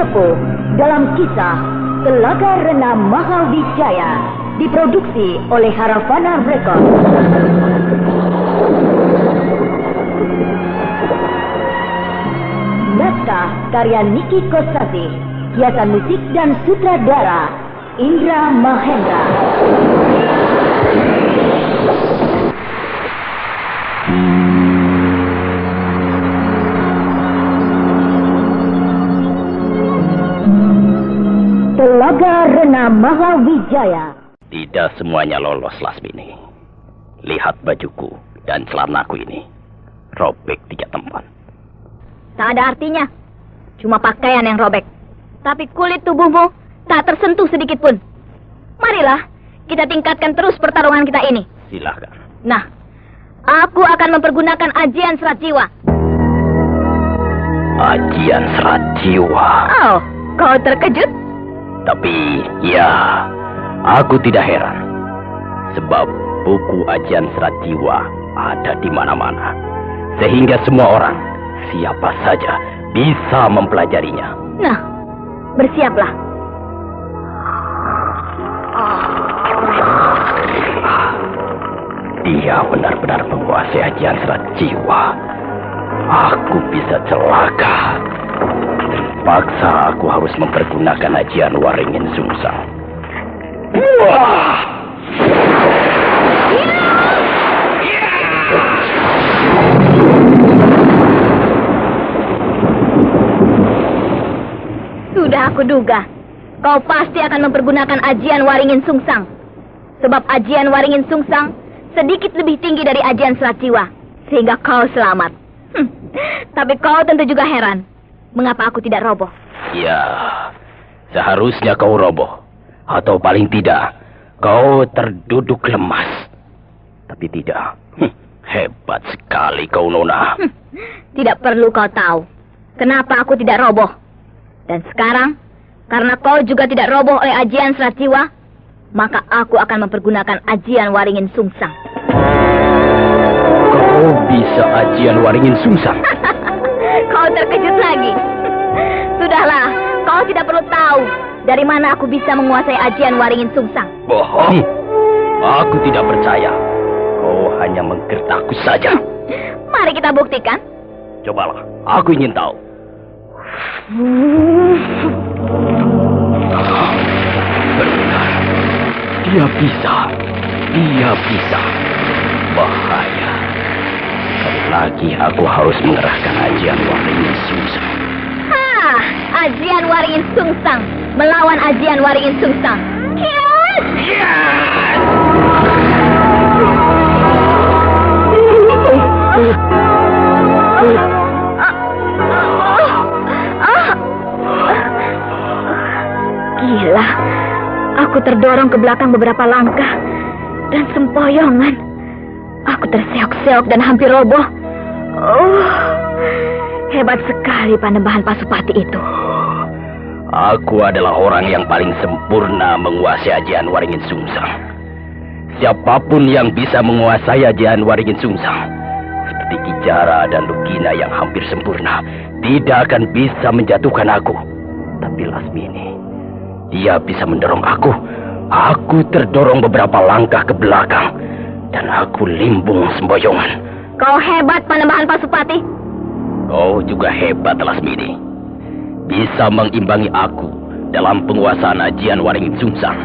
sepuh dalam kisah Telaga Rena Mahawijaya, diproduksi oleh Haravana Records. Naskah karya Niki Kosasih, hiasan musik dan sutradara Indra Mahendra. Telaga Rena Mahawijaya. Tidak semuanya lolos, Lasmini. Lihat bajuku dan celanaku ini. Robek 3 tempat. Tak ada artinya. Cuma pakaian yang robek. Tapi kulit tubuhmu tak tersentuh sedikit pun. Marilah, kita tingkatkan terus pertarungan kita ini. Silahkan. Nah, aku akan mempergunakan ajian serat jiwa. Ajian serat jiwa? Oh, kau terkejut? Tapi, ya, aku tidak heran. Sebab buku ajian serat jiwa ada di mana-mana. Sehingga semua orang, siapa saja, bisa mempelajarinya. Nah, bersiaplah. Dia benar-benar menguasai ajian serat jiwa. Aku bisa celaka. Terpaksa aku harus mempergunakan ajian Waringin Sungsang. Wah! Sudah aku duga, kau pasti akan mempergunakan ajian Waringin Sungsang. Sebab ajian Waringin Sungsang sedikit lebih tinggi dari ajian serat jiwa, sehingga kau selamat. Tapi kau tentu juga heran, mengapa aku tidak roboh? Ya, seharusnya kau roboh. Atau paling tidak, kau terduduk lemas. Tapi tidak. Hebat sekali kau, Nona. Tidak perlu kau tahu kenapa aku tidak roboh. Dan sekarang, karena kau juga tidak roboh oleh ajian serat jiwa, maka aku akan mempergunakan ajian Waringin Sungsang. Kau bisa ajian Waringin Sungsang? Kau terkejut lagi. Sudahlah, kau tidak perlu tahu dari mana aku bisa menguasai ajian Waringin Sungsang. Bohong. Aku tidak percaya. Kau hanya menggertakku saja. Mari kita buktikan. Cobalah, aku ingin tahu. Benar. Dia bisa. Dia bisa. Bahaya. Sekali lagi aku harus mengerahkan ajian Waringin Sungsang. Ajian Waringin Sungsang melawan ajian Waringin Sungsang. Kiat! Gila, aku terdorong ke belakang beberapa langkah dan sempoyongan. Aku terseok-seok dan hampir roboh. Hebat sekali Panembahan Pasupati itu. Aku adalah orang yang paling sempurna menguasai ajian Waringin Sungsang. Siapapun yang bisa menguasai ajian Waringin Sungsang, seperti Kijara dan Lugina yang hampir sempurna, tidak akan bisa menjatuhkan aku. Tapi Lasmini, dia bisa mendorong aku. Aku terdorong beberapa langkah ke belakang, dan aku limbung semboyongan. Kau hebat Panembahan Pasupati. Kau juga hebat, Lasmini. Bisa mengimbangi aku dalam penguasaan ajian Waringin Sungsang.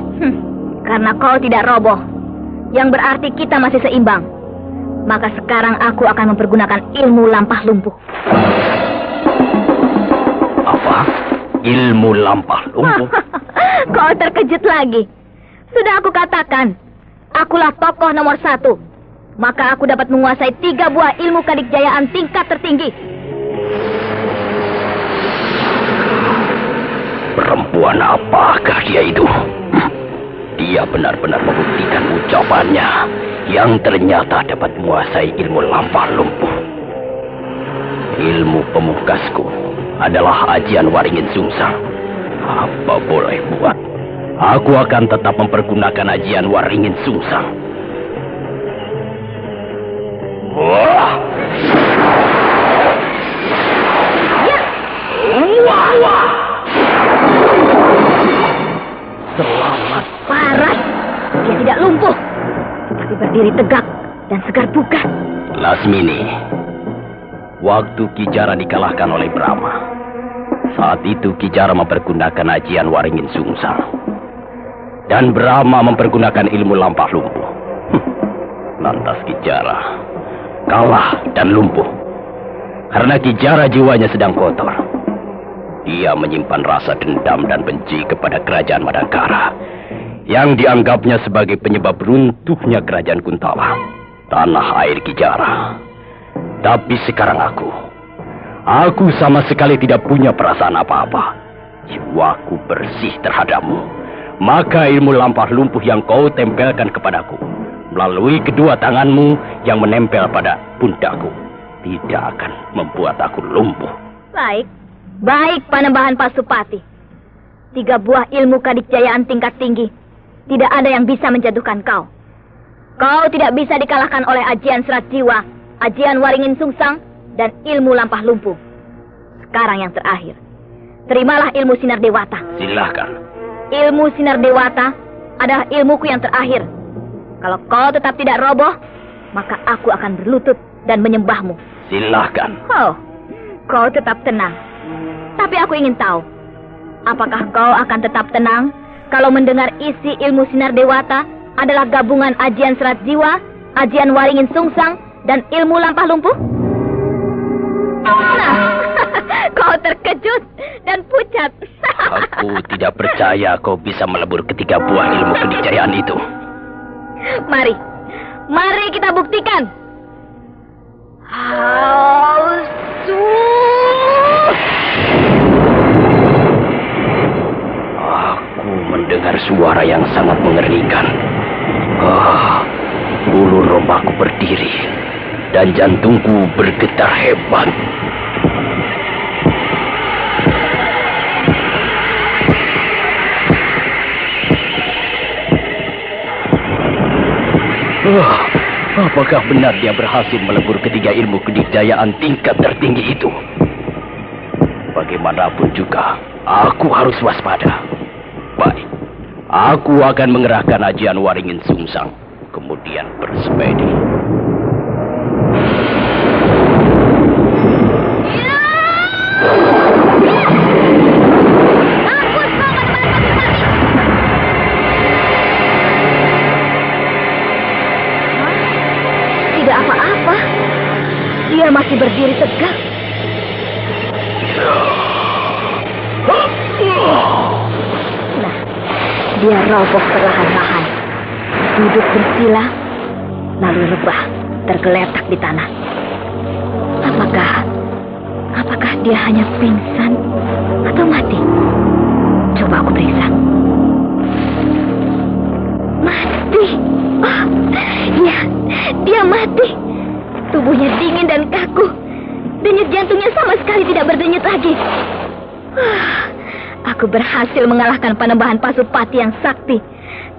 Karena kau tidak roboh, yang berarti kita masih seimbang. Maka sekarang aku akan mempergunakan ilmu lampah lumpuh. Apa? Ilmu lampah lumpuh? Kau terkejut lagi. Sudah aku katakan, akulah tokoh nomor 1. Maka aku dapat menguasai 3 buah ilmu kadikjayaan tingkat tertinggi. Perempuan apakah dia itu? Dia benar-benar membuktikan ucapannya yang ternyata dapat menguasai ilmu lampah lumpuh. Ilmu pemungkasku adalah ajian Waringin Sungsang. Apa boleh buat, aku akan tetap mempergunakan ajian Waringin Sungsang. Wah! Wah! Wah! berdiri tegak dan segar bugar. Lasmini, waktu Ki Jara dikalahkan oleh Brahma, saat itu Ki Jara mempergunakan ajian Waringin Sungsang. Dan Brahma mempergunakan ilmu lampah lumpuh. Lantas Ki Jara kalah dan lumpuh. Karena Ki Jara jiwanya sedang kotor. Dia menyimpan rasa dendam dan benci kepada kerajaan Madangkara, yang dianggapnya sebagai penyebab runtuhnya kerajaan Kuntala, tanah air Ki Jara. Tapi sekarang aku sama sekali tidak punya perasaan apa-apa. Jiwaku bersih terhadapmu. Maka ilmu lampah lumpuh yang kau tempelkan kepadaku melalui kedua tanganmu yang menempel pada pundakku tidak akan membuat aku lumpuh. Baik Panembahan Pasupati. 3 buah ilmu kadikjayaan tingkat tinggi, tidak ada yang bisa menjatuhkan kau. Kau tidak bisa dikalahkan oleh ajian serat jiwa, ajian Waringin Sungsang, dan ilmu lampah lumpuh. Sekarang yang terakhir, terimalah ilmu sinar dewata. Silahkan. Ilmu sinar dewata adalah ilmuku yang terakhir. Kalau kau tetap tidak roboh, maka aku akan berlutut dan menyembahmu. Silahkan. Oh, kau tetap tenang. Tapi aku ingin tahu, apakah kau akan tetap tenang kalau mendengar isi ilmu sinar dewata adalah gabungan ajian serat jiwa, ajian Waringin Sungsang, dan ilmu lampah lumpuh? Nah, kau terkejut dan pucat. Aku tidak percaya kau bisa melebur ketiga buah ilmu kedikjayaan itu. Mari kita buktikan. Aku mendengar suara yang sangat mengerikan. Bulu romaku berdiri dan jantungku bergetar hebat. Apakah benar dia berhasil melebur ketiga ilmu kedikjayaan tingkat tertinggi itu? Bagaimanapun juga, aku harus waspada. Baik, aku akan mengerahkan ajian Waringin Sungsang, kemudian bersepedi. Tidak apa-apa. Dia masih berdiri tegak. Nah, dia roboh perlahan-lahan, duduk bersila, lalu rebah, tergeletak di tanah. Apakah dia hanya pingsan atau mati? Coba aku periksa. Mati. Oh, dia mati. Tubuhnya dingin dan kaku. Denyut jantungnya sama sekali tidak berdenyut lagi. Aku berhasil mengalahkan Panembahan Pasupati yang sakti,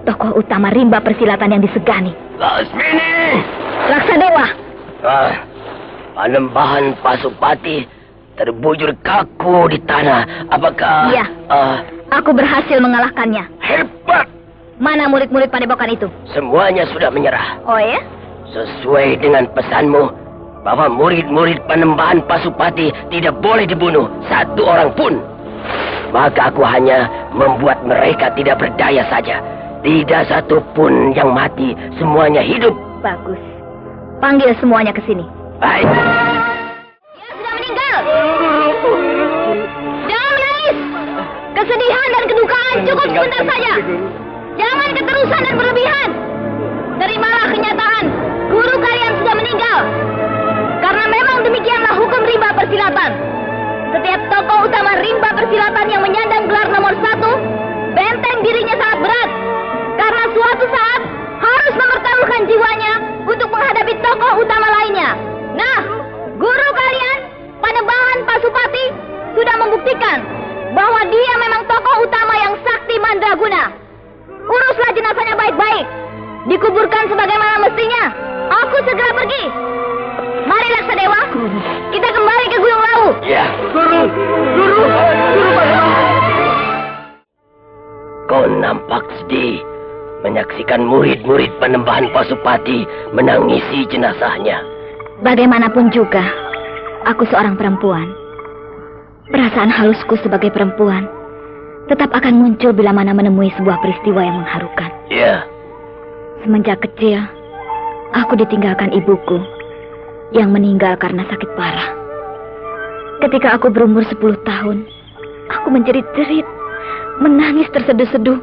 tokoh utama rimba persilatan yang disegani. Lasmini! Laksadewa! Panembahan Pasupati terbujur kaku di tanah. Apakah... Iya, aku berhasil mengalahkannya. Hebat! Mana murid-murid padepokan itu? Semuanya sudah menyerah. Oh ya? Sesuai dengan pesanmu, bahwa murid-murid Panembahan Pasupati tidak boleh dibunuh satu orang pun. Maka aku hanya membuat mereka tidak berdaya saja. Tidak satu pun yang mati, semuanya hidup. Bagus. Panggil semuanya ke sini. Baik. Dia sudah meninggal. Jangan menangis. Kesedihan dan kedukaan cukup sebentar saja. Jangan keterusan dan berlebihan. Terimalah kenyataan, guru kalian sudah meninggal. Karena memang demikianlah hukum rimba persilatan. Setiap tokoh utama rimba persilatan yang menyandang gelar nomor 1, benteng dirinya sangat berat. Karena suatu saat harus mempertaruhkan jiwanya untuk menghadapi tokoh utama lainnya. Nah, guru kalian, Panembahan Pasupati, sudah membuktikan bahwa dia memang tokoh utama yang sakti mandraguna. Uruslah jenazahnya baik-baik. Dikuburkan sebagaimana mestinya. Aku segera pergi. Mari Laksadewa, kita kembali ke Gunung Lawu. Ya. Guru Guru. Kau nampak sedih. menyaksikan murid-murid Panembahan Pasupati menangisi jenazahnya. Bagaimanapun juga, aku seorang perempuan. Perasaan halusku sebagai perempuan tetap akan muncul bila mana menemui sebuah peristiwa yang mengharukan. Ya. Semenjak kecil, aku ditinggalkan ibuku yang meninggal karena sakit parah. Ketika aku berumur 10 tahun, aku menjerit-jerit, menangis terseduh-seduh,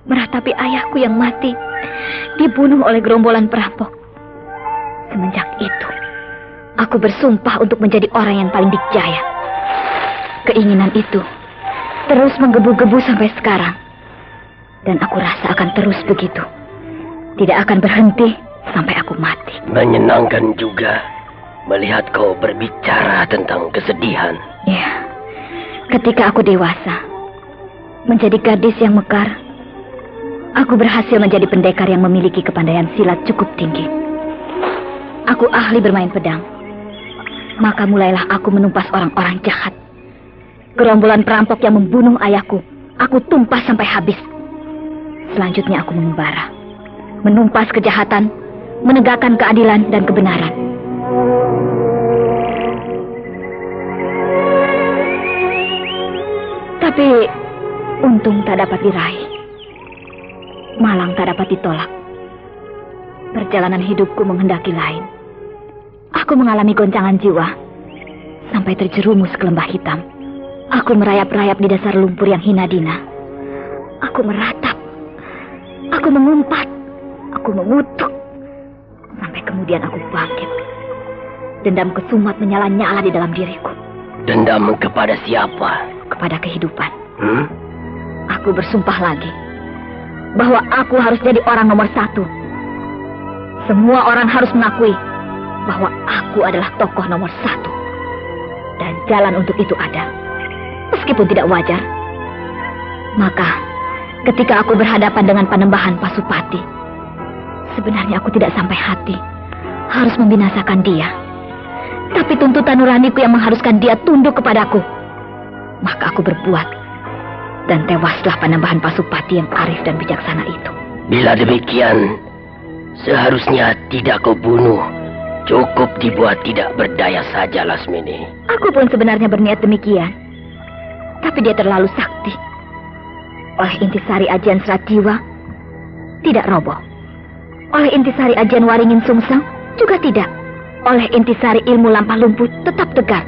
meratapi ayahku yang mati, dibunuh oleh gerombolan perampok. Semenjak itu, aku bersumpah untuk menjadi orang yang paling dikjaya. Keinginan itu terus menggebu-gebu sampai sekarang. Dan aku rasa akan terus begitu. Tidak akan berhenti sampai aku mati. Menyenangkan juga melihat kau berbicara tentang kesedihan. Ya, ketika aku dewasa, menjadi gadis yang mekar, aku berhasil menjadi pendekar yang memiliki kepandaian silat cukup tinggi. Aku ahli bermain pedang. Maka mulailah aku menumpas orang-orang jahat. Gerombolan perampok yang membunuh ayahku, aku tumpas sampai habis. Selanjutnya aku mengembara, menumpas kejahatan, menegakkan keadilan dan kebenaran. Tapi untung tak dapat diraih, malang tak dapat ditolak. Perjalanan hidupku menghendaki lain. Aku mengalami goncangan jiwa sampai terjerumus ke lembah hitam. Aku merayap-rayap di dasar lumpur yang hina dina. Aku meratap, aku mengumpat, aku mengutuk, sampai kemudian aku bangkit. Dendam kesumat menyala-nyala di dalam diriku. Dendam kepada siapa? Kepada kehidupan. Aku bersumpah lagi bahwa aku harus jadi orang nomor 1. Semua orang harus mengakui bahwa aku adalah tokoh nomor 1. Dan jalan untuk itu ada, meskipun tidak wajar. Maka ketika aku berhadapan dengan Panembahan Pasupati, sebenarnya aku tidak sampai hati harus membinasakan dia. Tapi tuntutan nuraniku yang mengharuskan dia tunduk kepadaku. Maka aku berbuat, dan tewaslah Panembahan Pasupati yang arif dan bijaksana itu. Bila demikian, seharusnya tidak kau bunuh. Cukup dibuat tidak berdaya saja, Lasmini. Aku pun sebenarnya berniat demikian. Tapi dia terlalu sakti. Oleh intisari ajian Serat Jiwa, tidak roboh. Oleh intisari ajian Waringin Sungsang, juga tidak. Oleh intisari ilmu lampah lumpuh, tetap tegar.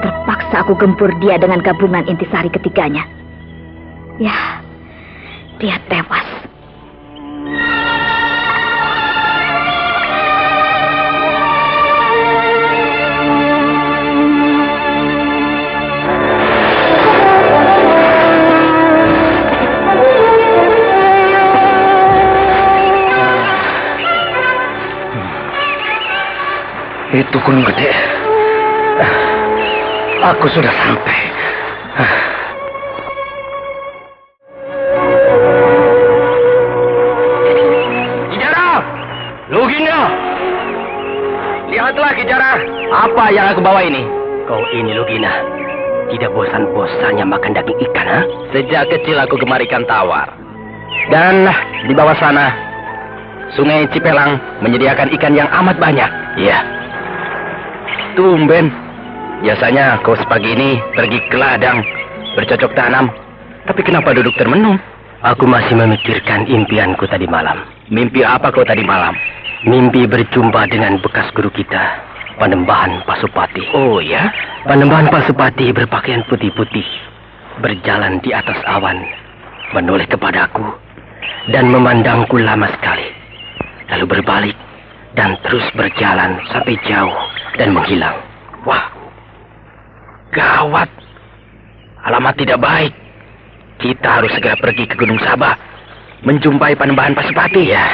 Terpaksa aku gempur dia dengan gabungan intisari ketiganya. Ya, dia tewas. Itu Gunung Gede. Aku sudah sampai. Kijara! Lugina! Lihatlah, Kijara. Apa yang aku bawa ini? Kau ini, Lugina. Tidak bosan-bosannya makan daging ikan, ha? Sejak kecil aku gemar ikan tawar. Dan di bawah sana, Sungai Cipelang menyediakan ikan yang amat banyak. Iya. Tumben. Biasanya kau sepagi ini pergi ke ladang, bercocok tanam. Tapi kenapa duduk termenung? Aku masih memikirkan impianku tadi malam. Mimpi apa kau tadi malam? Mimpi berjumpa dengan bekas guru kita, Panembahan Pasupati. Oh ya? Panembahan Pasupati berpakaian putih-putih, berjalan di atas awan, menoleh kepadaku, dan memandangku lama sekali. Lalu berbalik, dan terus berjalan sampai jauh dan menghilang. Wah, gawat. Alamat tidak baik. Kita harus segera pergi ke Gunung Sabah, menjumpai Panembahan Pasupati. Ya,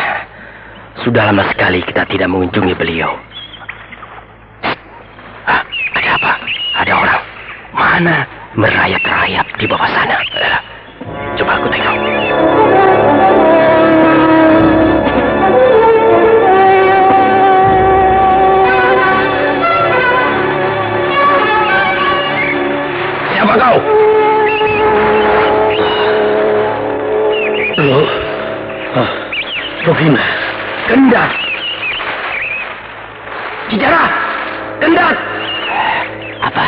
sudah lama sekali kita tidak mengunjungi beliau. Ada apa? Ada orang. Mana? Merayap-rayap di bawah sana. Coba aku tengok. Siapa kau? Loh, Logina, Gendat, Kijara, Gendat. Apa?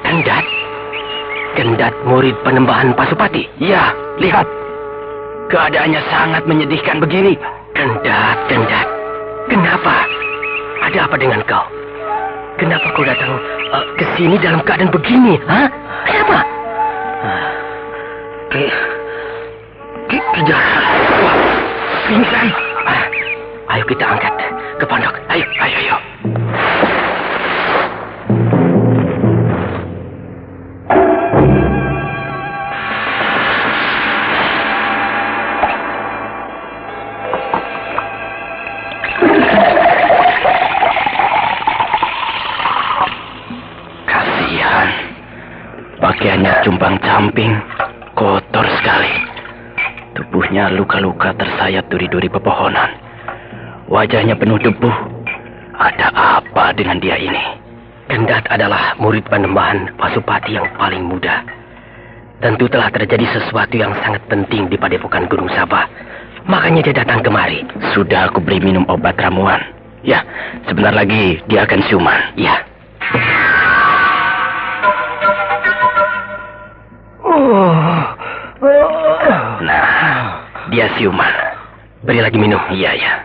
Gendat? Gendat murid penembahan Pasupati? Ya, lihat. Keadaannya sangat menyedihkan begini. Gendat, Gendat. Kenapa? Ada apa dengan kau? Kenapa kau datang ke sini dalam keadaan begini? Hah? Kenapa? Kijara. Wah, pingsan. Ayo kita angkat ke pondok. Ayo. Kasihan. Pakaiannya cumpang-camping, kotor sekali. Tubuhnya luka-luka tersayat duri-duri pepohonan. Wajahnya penuh debu. Ada apa dengan dia ini? Gendat adalah murid penembahan Pasupati yang paling muda. Tentu telah terjadi sesuatu yang sangat penting di padepokan Gunung Sabah. Makanya dia datang kemari. Sudah aku beri minum obat ramuan. Ya, sebentar lagi dia akan siuman. Ya. Nah, dia siuman. Beri lagi minum. Iya.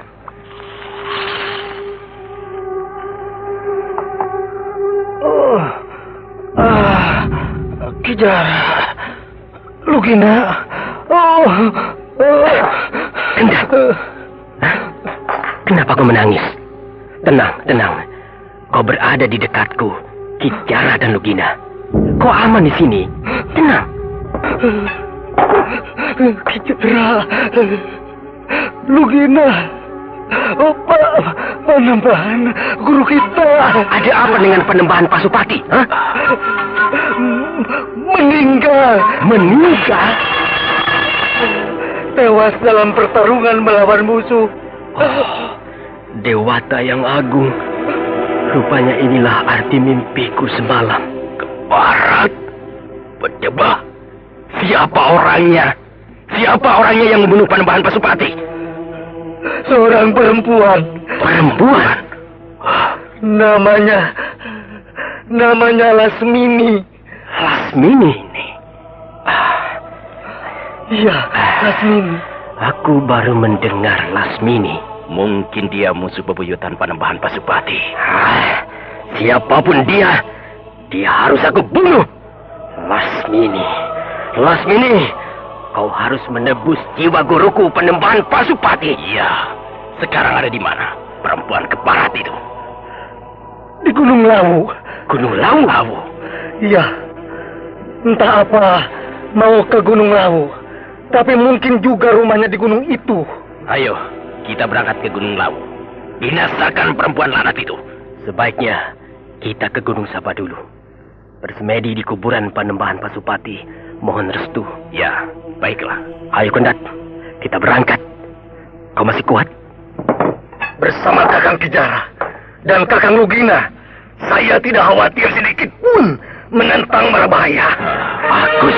Kijara, Logina. Gendat. Kenapa kau menangis? Tenang. Kau berada di dekatku, Kijara dan Logina. Kau aman di sini. Tenang. Kijara, Logina, penembahan guru kita. Ada apa dengan penembahan Pasupati? Hah? Meninggal. Tewas dalam pertarungan melawan musuh. Dewata yang agung. Rupanya inilah arti mimpiku semalam. Ke barat. Berjebak. Siapa orangnya? Siapa orangnya yang membunuh penembahan Pasupati? Seorang perempuan. Perempuan? Namanya Lasmini. Lasmini? Iya, Lasmini. Aku baru mendengar Lasmini. Mungkin dia musuh bebuyutan penembahan Pasupati. Siapapun dia harus aku bunuh. Lasmini, kau harus menebus jiwa guruku penembahan Pasupati. Iya. Sekarang ada di mana perempuan ke barat itu? Di Gunung Lawu. Gunung Lawu? Iya. Entah apa mau ke Gunung Lawu. Tapi mungkin juga rumahnya di gunung itu. Ayo, kita berangkat ke Gunung Lawu. Binasakan perempuan lanat itu. Sebaiknya kita ke Gunung Sabah dulu. Bersemedi di kuburan penembahan Pasupati. Mohon restu. Ya, baiklah. Ayo Gendat, kita berangkat. Kau masih kuat? Bersama Kakang Kijara dan Kakang Logina, saya tidak khawatir sedikit pun menentang mara bahaya. Bagus.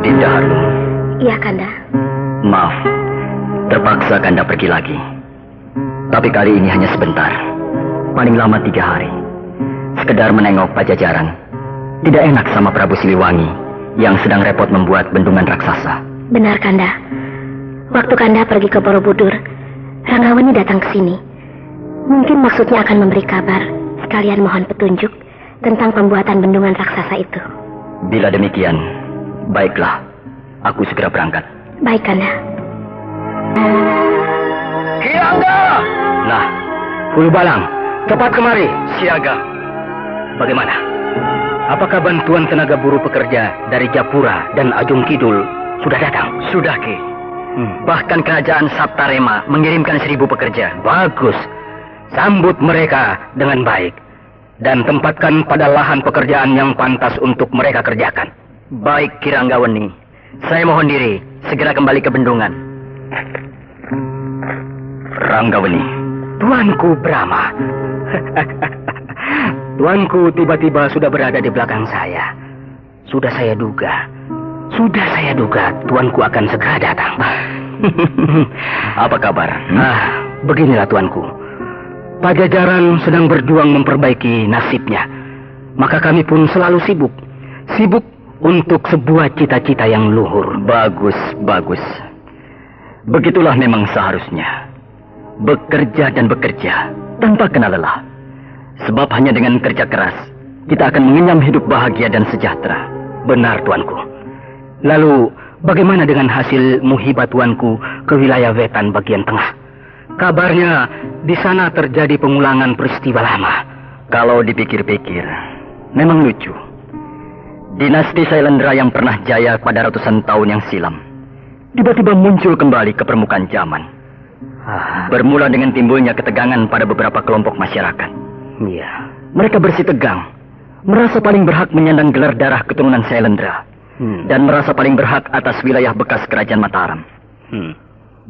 Dinda Harlung. Iya, Kanda. Maaf, terpaksa Kanda pergi lagi. Tapi kali ini hanya sebentar. Paling lama 3 hari. Sekedar menengok Pajajaran. Tidak enak sama Prabu Siliwangi yang sedang repot membuat bendungan raksasa. Benar, Kanda. Waktu Kanda pergi ke Borobudur, Ranggawani datang ke sini. Mungkin maksudnya akan memberi kabar, sekalian mohon petunjuk tentang pembuatan bendungan raksasa itu. Bila demikian, baiklah. Aku segera berangkat. Baik, Kanda. Ki Angga! Nah, Hulu Balang, cepat kemari. Siaga. Bagaimana? Apakah bantuan tenaga buruh pekerja dari Japura dan Ajung Kidul sudah datang? Sudah, Ki. Bahkan kerajaan Saptarema mengirimkan 1000 pekerja. Bagus. Sambut mereka dengan baik. Dan tempatkan pada lahan pekerjaan yang pantas untuk mereka kerjakan. Baik, Ki Ranggawani. Saya mohon diri segera kembali ke bendungan. Ranggawani. Tuanku Brahma. Tuanku tiba-tiba sudah berada di belakang saya. Sudah saya duga. Sudah saya duga tuanku akan segera datang. Apa kabar? Beginilah tuanku. Pajajaran sedang berjuang memperbaiki nasibnya. Maka kami pun selalu sibuk. Sibuk untuk sebuah cita-cita yang luhur. Bagus, bagus. Begitulah memang seharusnya. Bekerja dan bekerja tanpa kenal lelah. Sebab hanya dengan kerja keras kita akan mengenyam hidup bahagia dan sejahtera. Benar tuanku. Lalu bagaimana dengan hasil muhibah tuanku ke wilayah Wetan bagian tengah? Kabarnya di sana terjadi pengulangan peristiwa lama. Kalau dipikir-pikir, memang lucu. Dinasti Sailendra yang pernah jaya pada ratusan tahun yang silam tiba-tiba muncul kembali ke permukaan zaman. Bermula dengan timbulnya ketegangan pada beberapa kelompok masyarakat. Iya. Mereka bersih tegang, merasa paling berhak menyandang gelar darah keturunan Sailendra, dan merasa paling berhak atas wilayah bekas kerajaan Mataram.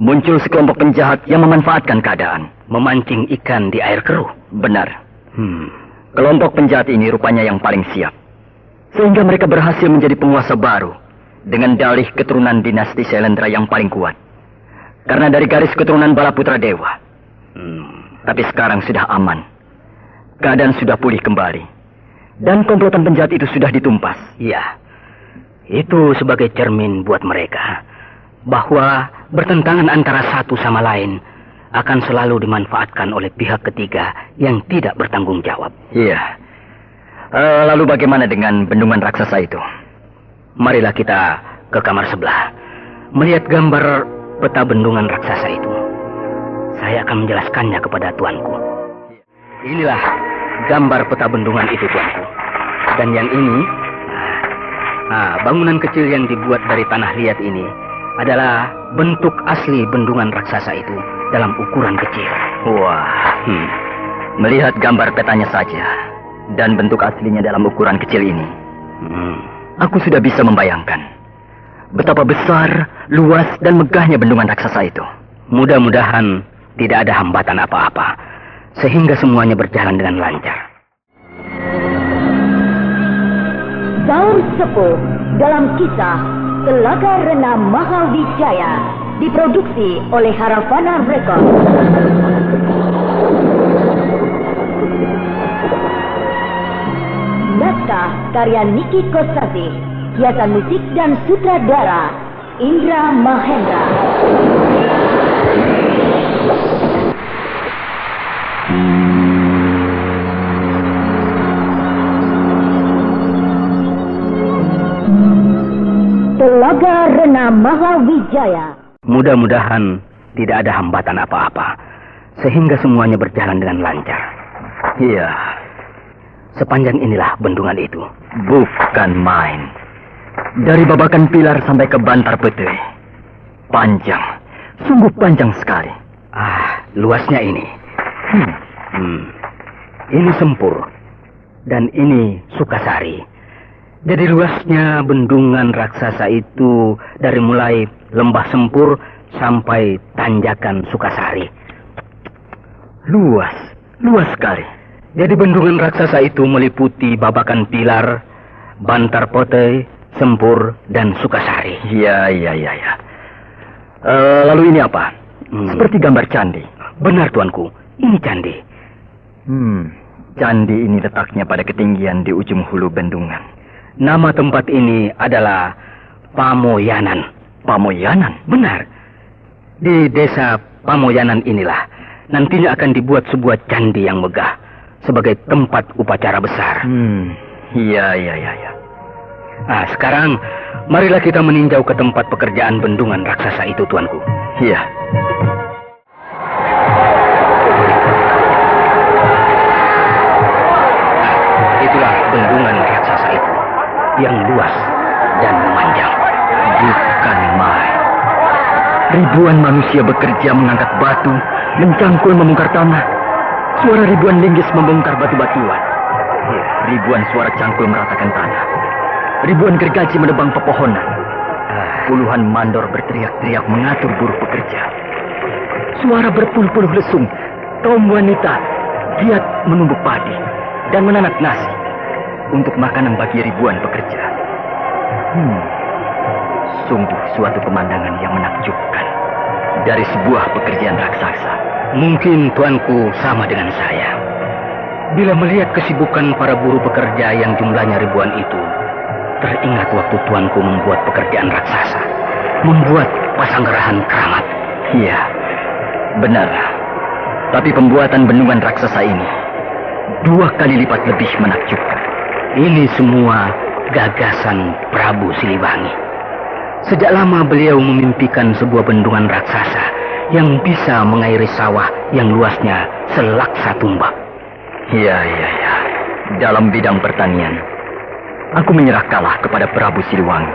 Muncul sekelompok penjahat yang memanfaatkan keadaan, Memancing ikan di air keruh. benar. Kelompok penjahat ini rupanya yang paling siap, sehingga mereka berhasil menjadi penguasa baru dengan dalih keturunan dinasti Sailendra yang paling kuat, karena dari garis keturunan Balaputra Dewa. Tapi sekarang sudah aman, keadaan sudah pulih kembali, dan komplotan penjahat itu sudah ditumpas. Iya. Itu sebagai cermin buat mereka bahwa bertentangan antara satu sama lain akan selalu dimanfaatkan oleh pihak ketiga yang tidak bertanggung jawab. Iya. Lalu bagaimana dengan bendungan raksasa itu? Marilah kita ke kamar sebelah, melihat gambar peta bendungan raksasa itu. Saya akan menjelaskannya kepada tuanku. Inilah gambar peta bendungan itu, tuanku. Dan yang ini, bangunan kecil yang dibuat dari tanah liat ini adalah bentuk asli bendungan raksasa itu dalam ukuran kecil. Wah, melihat gambar petanya saja dan bentuk aslinya dalam ukuran kecil ini, aku sudah bisa membayangkan betapa besar, luas, dan megahnya bendungan raksasa itu. Mudah-mudahan tidak ada hambatan apa-apa, sehingga semuanya berjalan dengan lancar. Saur Sepuh dalam kisah Telaga Rena Mahawijaya diproduksi oleh Haravana Records. Naskah karya Niki Kosasih, hiasan musik dan sutradara Indra Mahendra. Telaga Rena Mahawijaya. Mudah-mudahan tidak ada hambatan apa-apa, sehingga semuanya berjalan dengan lancar. Iya, Sepanjang inilah bendungan itu. bukan main. Dari babakan pilar sampai ke bantar pete. Panjang, sungguh panjang sekali. Luasnya ini. Ini Sempur. Dan ini Sukasari. Jadi luasnya bendungan raksasa itu dari mulai lembah Sempur sampai tanjakan Sukasari. Luas sekali. Jadi bendungan raksasa itu meliputi babakan pilar, bantar pote, Sempur, dan Sukasari. Iya. Lalu ini apa? Seperti gambar candi. Benar, tuanku. Ini candi. Candi ini letaknya pada ketinggian di ujung hulu bendungan. Nama tempat ini adalah Pamoyanan. Pamoyanan? Benar. Di desa Pamoyanan inilah nantinya akan dibuat sebuah candi yang megah sebagai tempat upacara besar. Iya. Sekarang marilah kita meninjau ke tempat pekerjaan bendungan raksasa itu, tuanku. Iya. Itulah bendungan raksasa itu yang luas dan memanjang. Bukan main. Ribuan manusia bekerja mengangkat batu, mencangkul membongkar tanah. Suara ribuan linggis membongkar batu-batuan. Ribuan suara cangkul meratakan tanah. Ribuan gergaji menebang pepohonan. Puluhan mandor berteriak-teriak mengatur buruh pekerja. Suara berpuluh-puluh lesung. Kaum wanita giat menumbuk padi dan menanak nasi untuk makanan bagi ribuan pekerja. Sungguh suatu pemandangan yang menakjubkan dari sebuah pekerjaan raksasa. Mungkin tuanku sama dengan saya. Bila melihat kesibukan para buruh pekerja yang jumlahnya ribuan itu, teringat waktu tuanku membuat pekerjaan raksasa, membuat pasanggerahan keramat. Iya, benar. Tapi pembuatan bendungan raksasa ini 2 kali lipat lebih menakjubkan. Ini semua gagasan Prabu Siliwangi. Sejak lama beliau memimpikan sebuah bendungan raksasa yang bisa mengairi sawah yang luasnya selaksa tumbak. Iya. Dalam bidang pertanian, aku menyerah kalah kepada Prabu Siliwangi.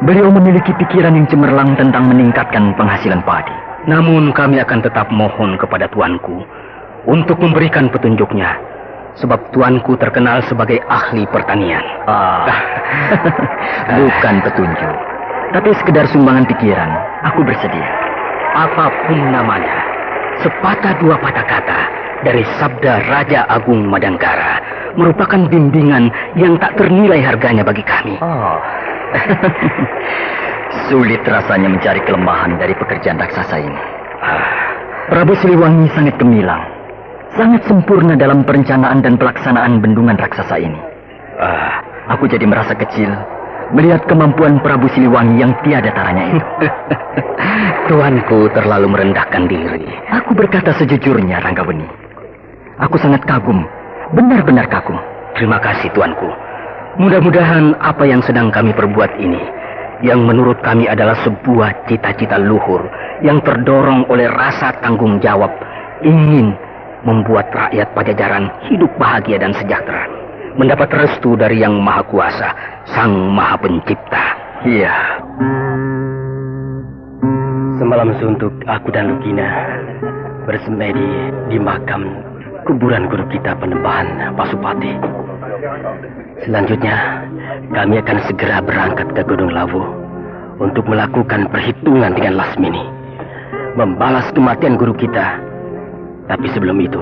Beliau memiliki pikiran yang cemerlang tentang meningkatkan penghasilan padi. Namun kami akan tetap mohon kepada tuanku untuk memberikan petunjuknya, sebab tuanku terkenal sebagai ahli pertanian. Bukan petunjuk, tapi sekedar sumbangan pikiran. Aku bersedia. Apapun namanya, sepatah dua patah kata dari sabda Raja Agung Madangkara merupakan bimbingan yang tak ternilai harganya bagi kami. Sulit rasanya mencari kelemahan dari pekerjaan raksasa ini. Prabu Siliwangi sangat gemilang, sangat sempurna dalam perencanaan dan pelaksanaan bendungan raksasa ini. Aku jadi merasa kecil melihat kemampuan Prabu Siliwangi yang tiada taranya itu. Tuanku terlalu merendahkan diri. Aku berkata sejujurnya, Ranggaweni. Aku sangat kagum, benar-benar kagum. Terima kasih, tuanku. Mudah-mudahan apa yang sedang kami perbuat ini, yang menurut kami adalah sebuah cita-cita luhur yang terdorong oleh rasa tanggung jawab, ingin membuat rakyat Pajajaran hidup bahagia dan sejahtera, mendapat restu dari Yang Maha Kuasa, Sang Maha Pencipta. Iya. Semalam suntuk aku dan Lugina bersemedi di makam kuburan guru kita Panembahan Pasupati. Selanjutnya kami akan segera berangkat ke Gunung Lawu untuk melakukan perhitungan dengan Lasmini, membalas kematian guru kita. Tapi sebelum itu,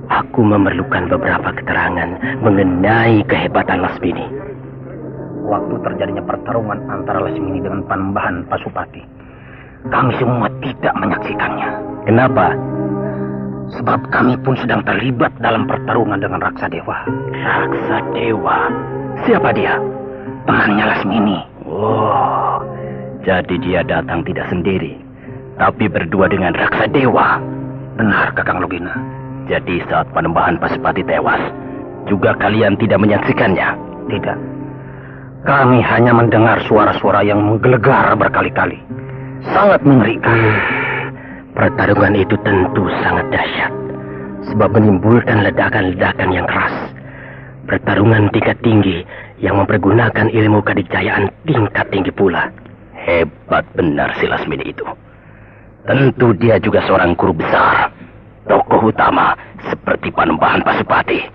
aku memerlukan beberapa keterangan mengenai kehebatan Lasmini. Waktu terjadinya pertarungan antara Lasmini dengan Panembahan Pasupati, kami semua tidak menyaksikannya. Kenapa? Sebab kami pun sedang terlibat dalam pertarungan dengan Raksa Dewa. Raksa Dewa? Siapa dia? Temannya Lasmini. Oh, jadi dia datang tidak sendiri, tapi berdua dengan Raksa Dewa. Benar, Kakang Lugina. Jadi saat Panembahan Pasupati tewas, juga kalian tidak menyaksikannya? Tidak. Kami hanya mendengar suara-suara yang menggelegar berkali-kali. Sangat mengerikan. Pertarungan itu tentu sangat dahsyat, sebab menimbulkan ledakan-ledakan yang keras. Pertarungan tingkat tinggi yang mempergunakan ilmu kedikjayaan tingkat tinggi pula. Hebat benar si Lasmini itu. Tentu dia juga seorang guru besar, tokoh utama seperti Panembahan Pasupati.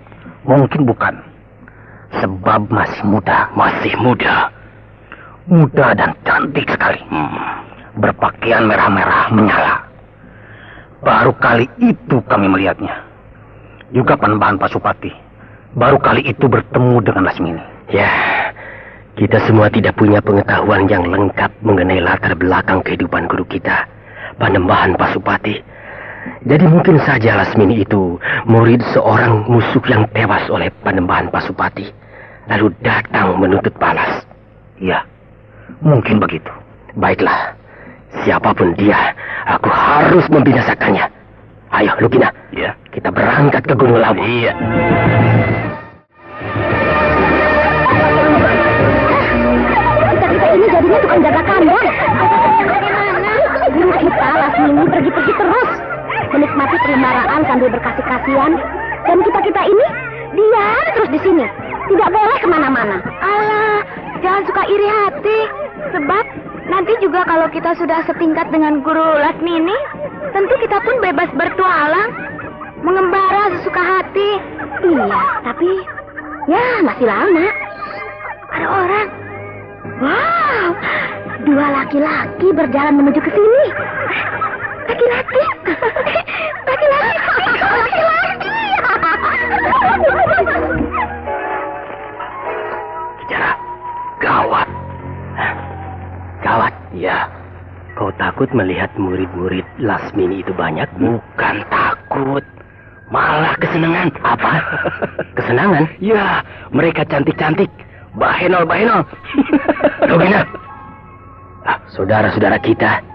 Mungkin bukan, sebab masih muda. Masih muda? Muda dan cantik sekali. Berpakaian merah-merah menyala. Baru kali itu kami melihatnya. Juga Panembahan Pasupati baru kali itu bertemu dengan Lasmini. Ya, kita semua tidak punya pengetahuan yang lengkap mengenai latar belakang kehidupan guru kita, Panembahan Pasupati. Jadi mungkin saja Lasmini itu murid seorang musuh yang tewas oleh Panembahan Pasupati, lalu datang menuntut balas. Ya, mungkin begitu. Baiklah. Siapapun dia, aku harus membinasakannya. Ayo, Lugina. Ya. Kita berangkat ke Gunung Lawu. Iya. Kita ini jadinya tukang jaga kandang. Bagaimana? Guru kita Lasmini pergi-pergi terus, menikmati perlembaraan sambil berkasih-kasihan. Dan kita ini diam terus di sini, tidak boleh kemana-mana. Alah, jangan suka iri hati. Sebab nanti juga kalau kita sudah setingkat dengan guru Lasmini, tentu kita pun bebas bertualang, mengembara sesuka hati. Iya, tapi ya masih lama. Ada orang. Wow, 2 laki-laki berjalan menuju ke sini. Laki-laki. Bicara gawat. takut melihat murid-murid Lasmini itu banyak? Bukan takut, malah kesenangan. Apa? Kesenangan? Ya, mereka cantik-cantik. Bahenol. Logina. Saudara-saudara kita,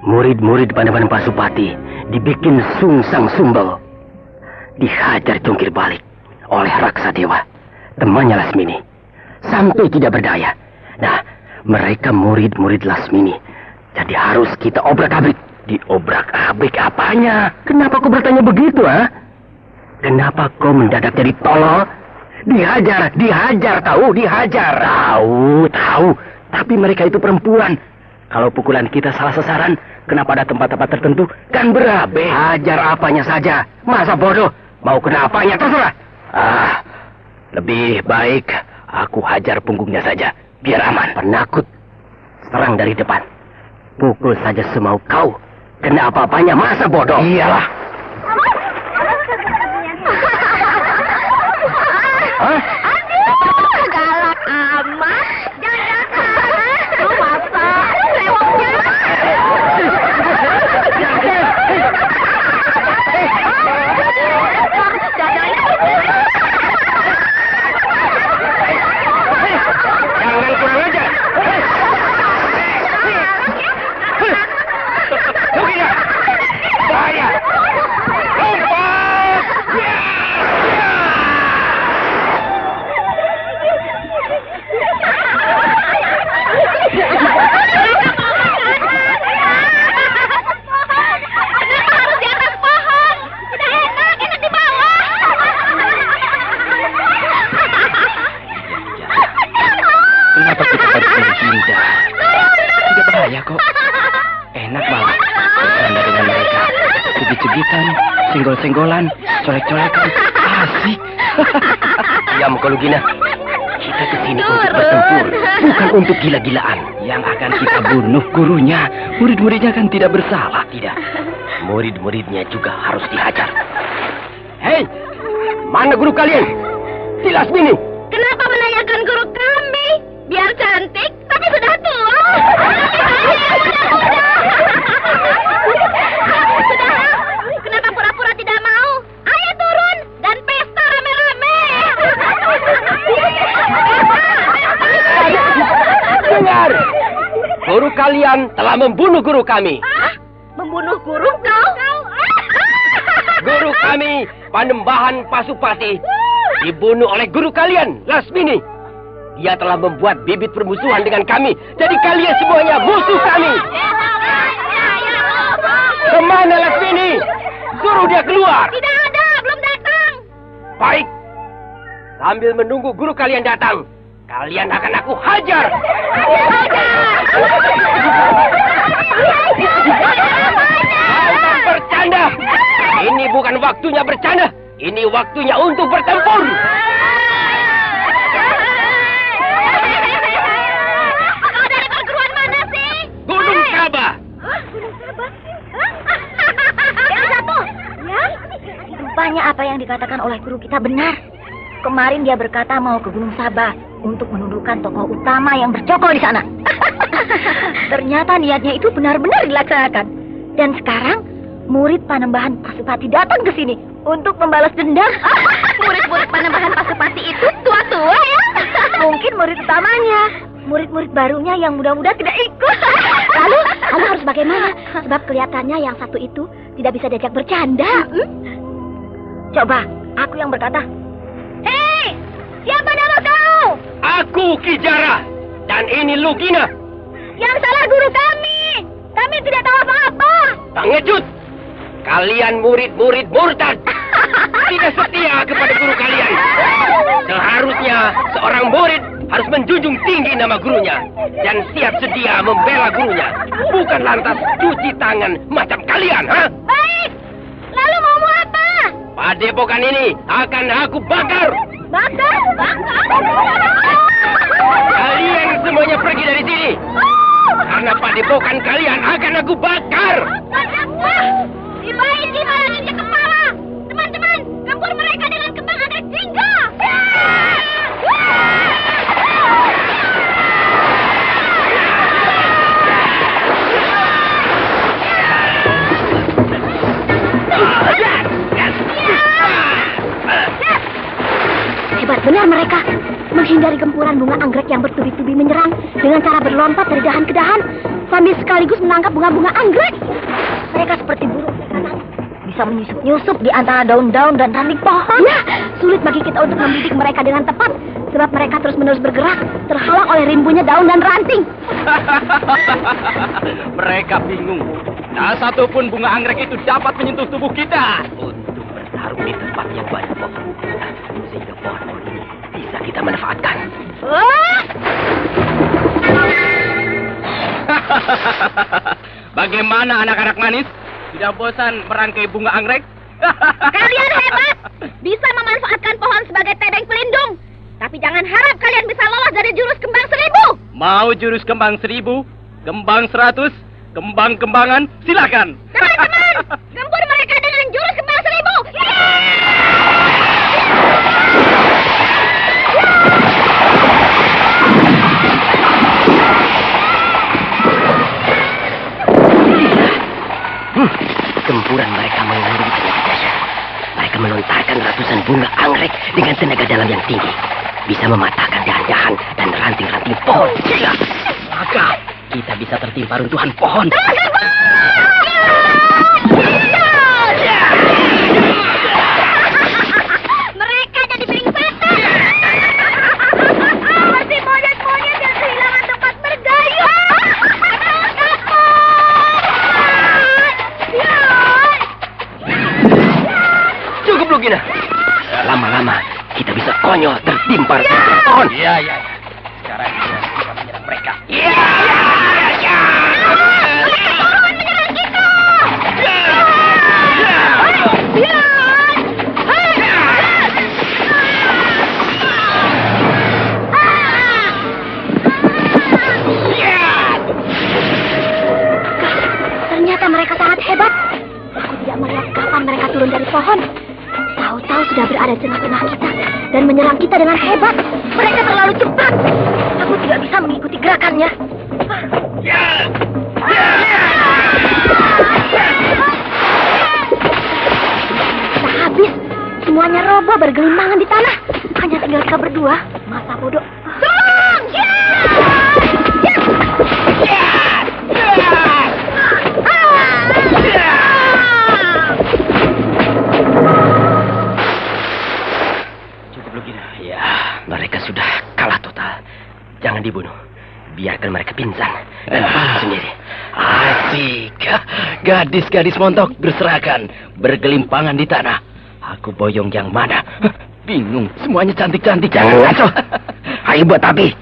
murid-murid Panembahan Pasupati dibikin sungsang sumbel. Dihajar cungkir balik oleh Raksa Dewa, temannya Lasmini, sampai tidak berdaya. Nah, mereka murid-murid Lasmini, jadi harus kita obrak-abrik. Diobrak-abrik apanya? Kenapa kau bertanya begitu, ha? Kenapa kau mendadak jadi tolol? Dihajar, dihajar. Tahu. Tapi mereka itu perempuan. Kalau pukulan kita salah sasaran, kenapa ada tempat-tempat tertentu? Kan berabe. Hajar apanya saja. Masa bodoh? Mau kena apanya, terserah. Lebih baik aku hajar punggungnya saja. Biar aman. Penakut. Serang dari depan. Pukul saja semau kau. Kena apa-apanya, masa bodoh? Iyalah. Galak amat. Jangan. Lu masa lewatnya. Jangan kurang aja. Bahaya. Lompat. Kenapa kita harus berpindah? Tidak bahaya kok. Enak malah. Bercanda dengan mereka. Cubit-cubitan, senggol-senggolan, colek-colekan. Asik. Diam kau, Lugina. Kita kesini untuk bertempur, bukan untuk gila-gilaan. Yang akan kita bunuh gurunya. Murid-muridnya kan tidak bersalah. Tidak. Murid-muridnya juga harus dihajar. Hei, mana guru kalian? Si Lasmini. Kenapa menanyakan guru kami? Biar cantik, tapi sudah tua. Sudahlah, kenapa pura-pura tidak mau? Ayo turun dan pesta rame-rame. Dengar, guru kalian telah membunuh guru kami. Membunuh guru kau? Guru kami, Panembahan Pasupati, dibunuh oleh guru kalian, Lasmini. Dia telah membuat bibit permusuhan dengan kami. Jadi kalian semuanya musuh kami. Kemana Lasmini? Suruh dia keluar. Tidak ada, belum datang. Baik. Sambil menunggu guru kalian datang, kalian akan aku hajar. Jangan bercanda. Ini bukan waktunya bercanda. Ini waktunya untuk bertempur. Kau dari perguruan mana sih? Gunung Kaba. Yang satu. Ya? Rupanya apa yang dikatakan oleh guru kita benar. Kemarin dia berkata mau ke Gunung Sabah untuk menundukkan tokoh utama yang bercokol di sana. Ternyata niatnya itu benar-benar dilaksanakan. Dan sekarang murid Panembahan Pasupati datang ke sini untuk membalas dendam. Murid-murid Panembahan Pasupati itu tua-tua ya? Mungkin murid utamanya. Murid-murid barunya yang muda-muda tidak ikut. Lalu harus bagaimana? Sebab kelihatannya yang satu itu tidak bisa diajak bercanda. Coba, aku yang berkata. Hei, siapa nama kau? Aku Kijara. Dan ini Lugina. Yang salah guru kami. Kami tidak tahu apa-apa. Pengecut. Kalian murid-murid murtad. Tidak setia kepada guru kalian. Seharusnya seorang murid harus menjunjung tinggi nama gurunya. Dan siap sedia membela gurunya. Bukan lantas cuci tangan macam kalian, ha? Baik. Lalu maumu apa? Padepokan ini akan aku bakar. Bakar? Kalian semuanya pergi dari sini. Karena padepokan kalian akan aku bakar. Dibaik di malangnya kepala. Teman-teman, gempur mereka dengan kembang anggrek jingga. Hebat benar mereka. Menghindari gempuran bunga anggrek yang bertubi-tubi menyerang dengan cara berlompat dari dahan ke dahan sambil sekaligus menangkap bunga-bunga anggrek. Mereka seperti burung bisa menyusup-nyusup di antara daun-daun dan ranting pohon. Ya, sulit bagi kita untuk membidik mereka dengan tepat sebab mereka terus-menerus bergerak terhalang oleh rimbunya daun dan ranting. Mereka bingung. Tak satu pun bunga anggrek itu dapat menyentuh tubuh kita untuk bertarung di tempat yang banyak pohon. Sehingga pohon-pohon ini bisa kita manfaatkan. Bagaimana anak-anak manis? Tidak bosan merangkai bunga anggrek? Kalian hebat! Bisa memanfaatkan pohon sebagai tebeng pelindung. Tapi jangan harap kalian bisa lolos dari jurus kembang 1000. Mau jurus kembang 1000, kembang 100, kembang-kembangan, silakan. Teman-teman, gempur mereka dengan jurus kembang 1000. Gempuran mereka mengandung tenaga dahsyat. Mereka melontarkan ratusan bunga anggrek dengan tenaga dalam yang tinggi. Bisa mematahkan dahan-dahan dan ranting-ranting pohon. Gila! Maka kita bisa tertimpa runtuhan pohon. Mereka jadi piring-piring. Masih monyet-monyet yang kehilangan tempat bergaya. Cukup lu, Gina. Lama-lama kita bisa konyol tertimpar pohon. Iya. Sekarang kita menyerang mereka. Iya. Pohon menyerang kita. Ternyata mereka sangat hebat. Aku tidak melihat kapan mereka turun dari pohon. Tahu-tahu sudah berada di tengah-tengah kita dan menyerang kita dengan hebat. Mereka terlalu cepat. Aku tidak bisa mengikuti gerakannya. Kita habis. Semuanya roboh bergelimpangan di tanah. Hanya tinggal kita berdua. Masa bodoh. Mereka sudah kalah total. Jangan dibunuh. Biarkan mereka pingsan dan bangun sendiri. Asik. Gadis-gadis montok berserakan, bergelimpangan di tanah. Aku boyong yang mana? Bingung. Semuanya cantik-cantik. Jangan ngaco. Ayo buat api.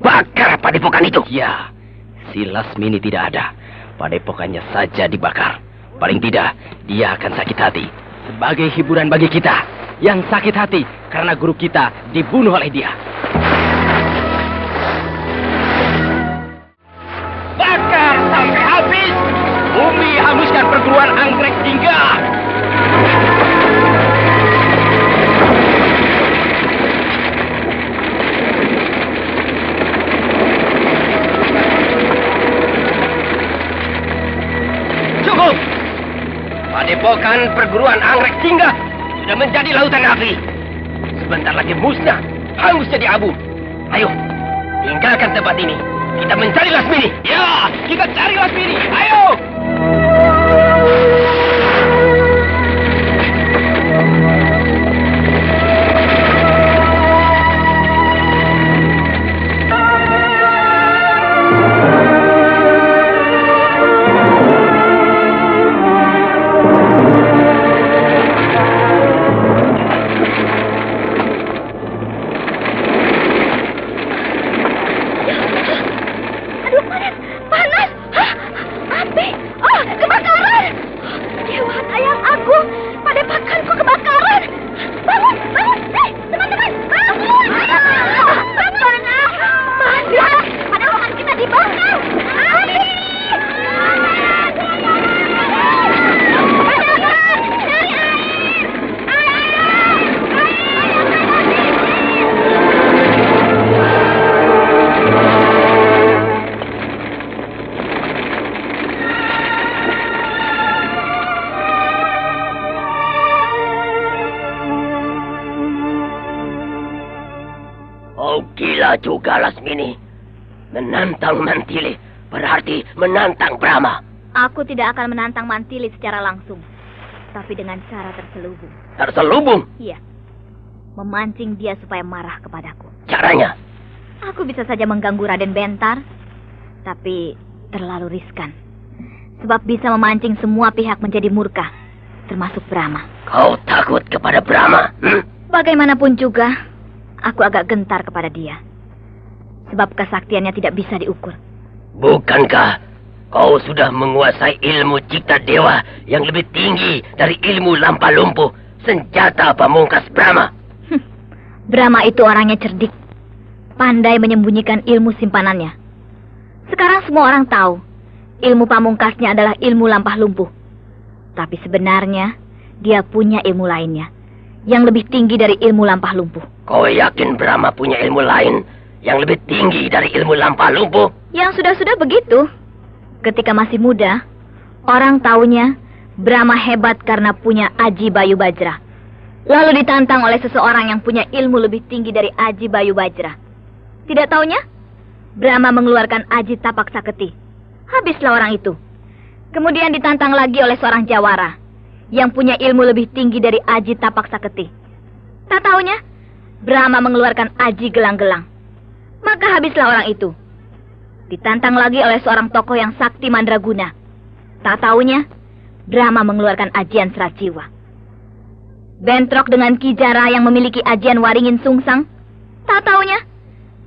Bakar padepokan itu. Ya. Si Lasmini tidak ada. Padepokannya saja dibakar. Paling tidak, dia akan sakit hati. Sebagai hiburan bagi kita yang sakit hati karena guru kita dibunuh oleh dia. Bakar sampai habis. Bumi hanguskan perguruan anggrek Jingga. Cukup. Padepokan perguruan anggrek Jingga sudah menjadi lautan api. Sebentar lagi musnah, hangus jadi abu. Ayo, tinggalkan tempat ini. Kita mencari Lasmini. Ya, kita cari Lasmini. Ayo. Gila juga Lasmini. Menantang Mantili berarti menantang Brahma. Aku tidak akan menantang Mantili secara langsung, tapi dengan cara terselubung. Terselubung? Iya. Memancing dia supaya marah kepadaku. Caranya? Aku bisa saja mengganggu Raden Bentar, tapi terlalu riskan. Sebab bisa memancing semua pihak menjadi murka, termasuk Brahma. Kau takut kepada Brahma? Bagaimanapun juga, aku agak gentar kepada dia. Sebab kesaktiannya tidak bisa diukur. Bukankah kau sudah menguasai ilmu cipta dewa yang lebih tinggi dari ilmu lampa lumpuh, senjata pamungkas Brahma? Brahma itu orangnya cerdik, pandai menyembunyikan ilmu simpanannya. Sekarang semua orang tahu, ilmu pamungkasnya adalah ilmu lampa lumpuh. Tapi sebenarnya, dia punya ilmu lainnya, yang lebih tinggi dari ilmu lampa lumpuh. Kau yakin Brahma punya ilmu lain yang lebih tinggi dari ilmu lampa lumpuh? Yang sudah-sudah begitu. Ketika masih muda, orang taunya Brahma hebat karena punya Aji Bayu Bajra. Lalu ditantang oleh seseorang yang punya ilmu lebih tinggi dari Aji Bayu Bajra. Tidak taunya, Brahma mengeluarkan Aji Tapak Saketi. Habislah orang itu. Kemudian ditantang lagi oleh seorang jawara yang punya ilmu lebih tinggi dari Aji Tapak Saketi. Tak taunya, Brahma mengeluarkan Aji Gelang-Gelang. Maka habislah orang itu. Ditantang lagi oleh seorang tokoh yang sakti mandraguna. Tak taunya, Brahma mengeluarkan ajian Sraciwa. Bentrok dengan Ki Jara yang memiliki ajian Waringin Sungsang. Tak taunya,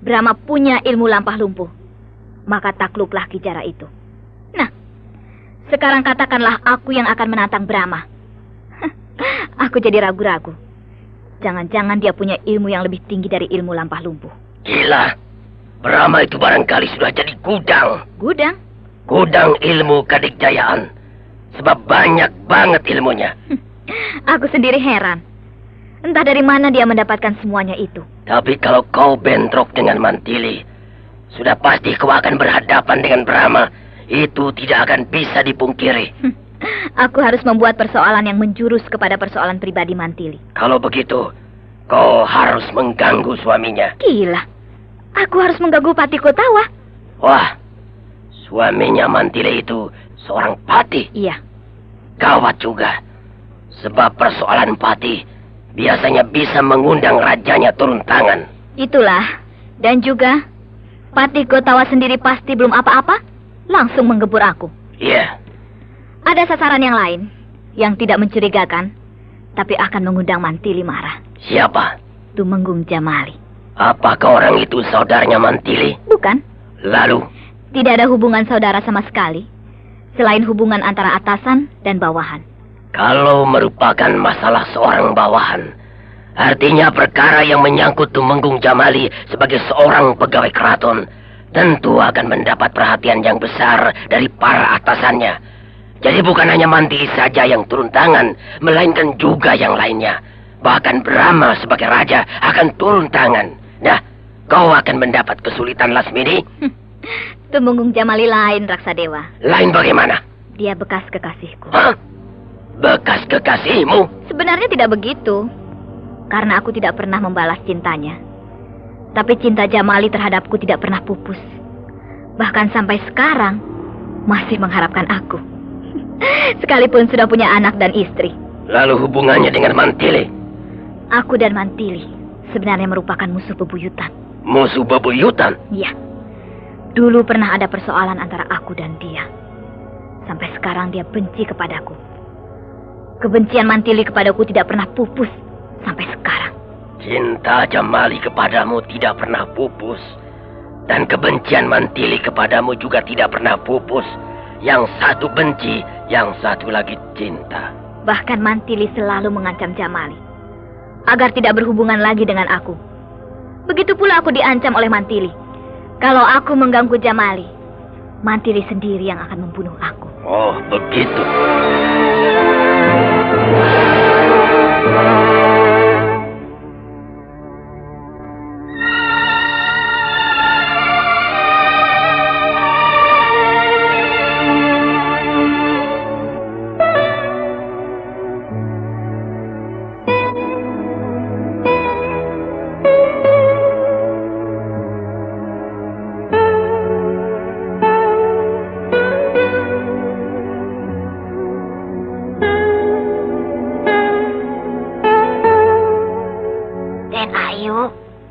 Brahma punya ilmu lampah lumpuh. Maka takluklah Ki Jara itu. Nah, sekarang katakanlah aku yang akan menantang Brahma. Aku jadi ragu-ragu. Jangan-jangan dia punya ilmu yang lebih tinggi dari ilmu lampah lumpuh. Gila. Brahma itu barangkali sudah jadi gudang. Gudang? Gudang ilmu kadikjayaan. Sebab banyak banget ilmunya. Aku sendiri heran. Entah dari mana dia mendapatkan semuanya itu. Tapi kalau kau bentrok dengan Mantili, sudah pasti kau akan berhadapan dengan Brahma. Itu tidak akan bisa dipungkiri. Aku harus membuat persoalan yang menjurus kepada persoalan pribadi Mantili. Kalau begitu, kau harus mengganggu suaminya. Gila. Aku harus mengganggu Pati Kotawa. Wah, suaminya Mantili itu seorang Pati. Iya. Gawat juga. Sebab persoalan Pati biasanya bisa mengundang rajanya turun tangan. Itulah. Dan juga, Pati Kotawa sendiri pasti belum apa-apa, langsung menggebur aku. Iya. Ada sasaran yang lain, yang tidak mencurigakan, tapi akan mengundang Mantili marah. Siapa? Tumenggung Jamali. Apakah orang itu saudaranya Mantili? Bukan. Lalu? Tidak ada hubungan saudara sama sekali, selain hubungan antara atasan dan bawahan. Kalau merupakan masalah seorang bawahan, artinya perkara yang menyangkut Tumenggung Jamali sebagai seorang pegawai keraton, tentu akan mendapat perhatian yang besar dari para atasannya. Jadi bukan hanya Mantili saja yang turun tangan, melainkan juga yang lainnya. Bahkan Brahma sebagai raja akan turun tangan. Nah, kau akan mendapat kesulitan Lasmini. Tumenggung Jamali lain, Raksadewa. Lain bagaimana? Dia bekas kekasihku. Hah? Bekas kekasihmu? Sebenarnya tidak begitu. Karena aku tidak pernah membalas cintanya. Tapi cinta Jamali terhadapku tidak pernah pupus. Bahkan sampai sekarang, masih mengharapkan aku. Sekalipun sudah punya anak dan istri. Lalu hubungannya dengan Mantili? Aku dan Mantili sebenarnya merupakan musuh bebuyutan. Musuh bebuyutan? Iya. Dulu pernah ada persoalan antara aku dan dia. Sampai sekarang dia benci kepadaku. Kebencian Mantili kepadaku tidak pernah pupus sampai sekarang. Cinta Jamali kepadamu tidak pernah pupus. Dan kebencian Mantili kepadamu juga tidak pernah pupus. Yang satu benci, yang satu lagi cinta. Bahkan Mantili selalu mengancam Jamali agar tidak berhubungan lagi dengan aku. Begitu pula aku diancam oleh Mantili. Kalau aku mengganggu Jamali, Mantili sendiri yang akan membunuh aku. Oh, begitu.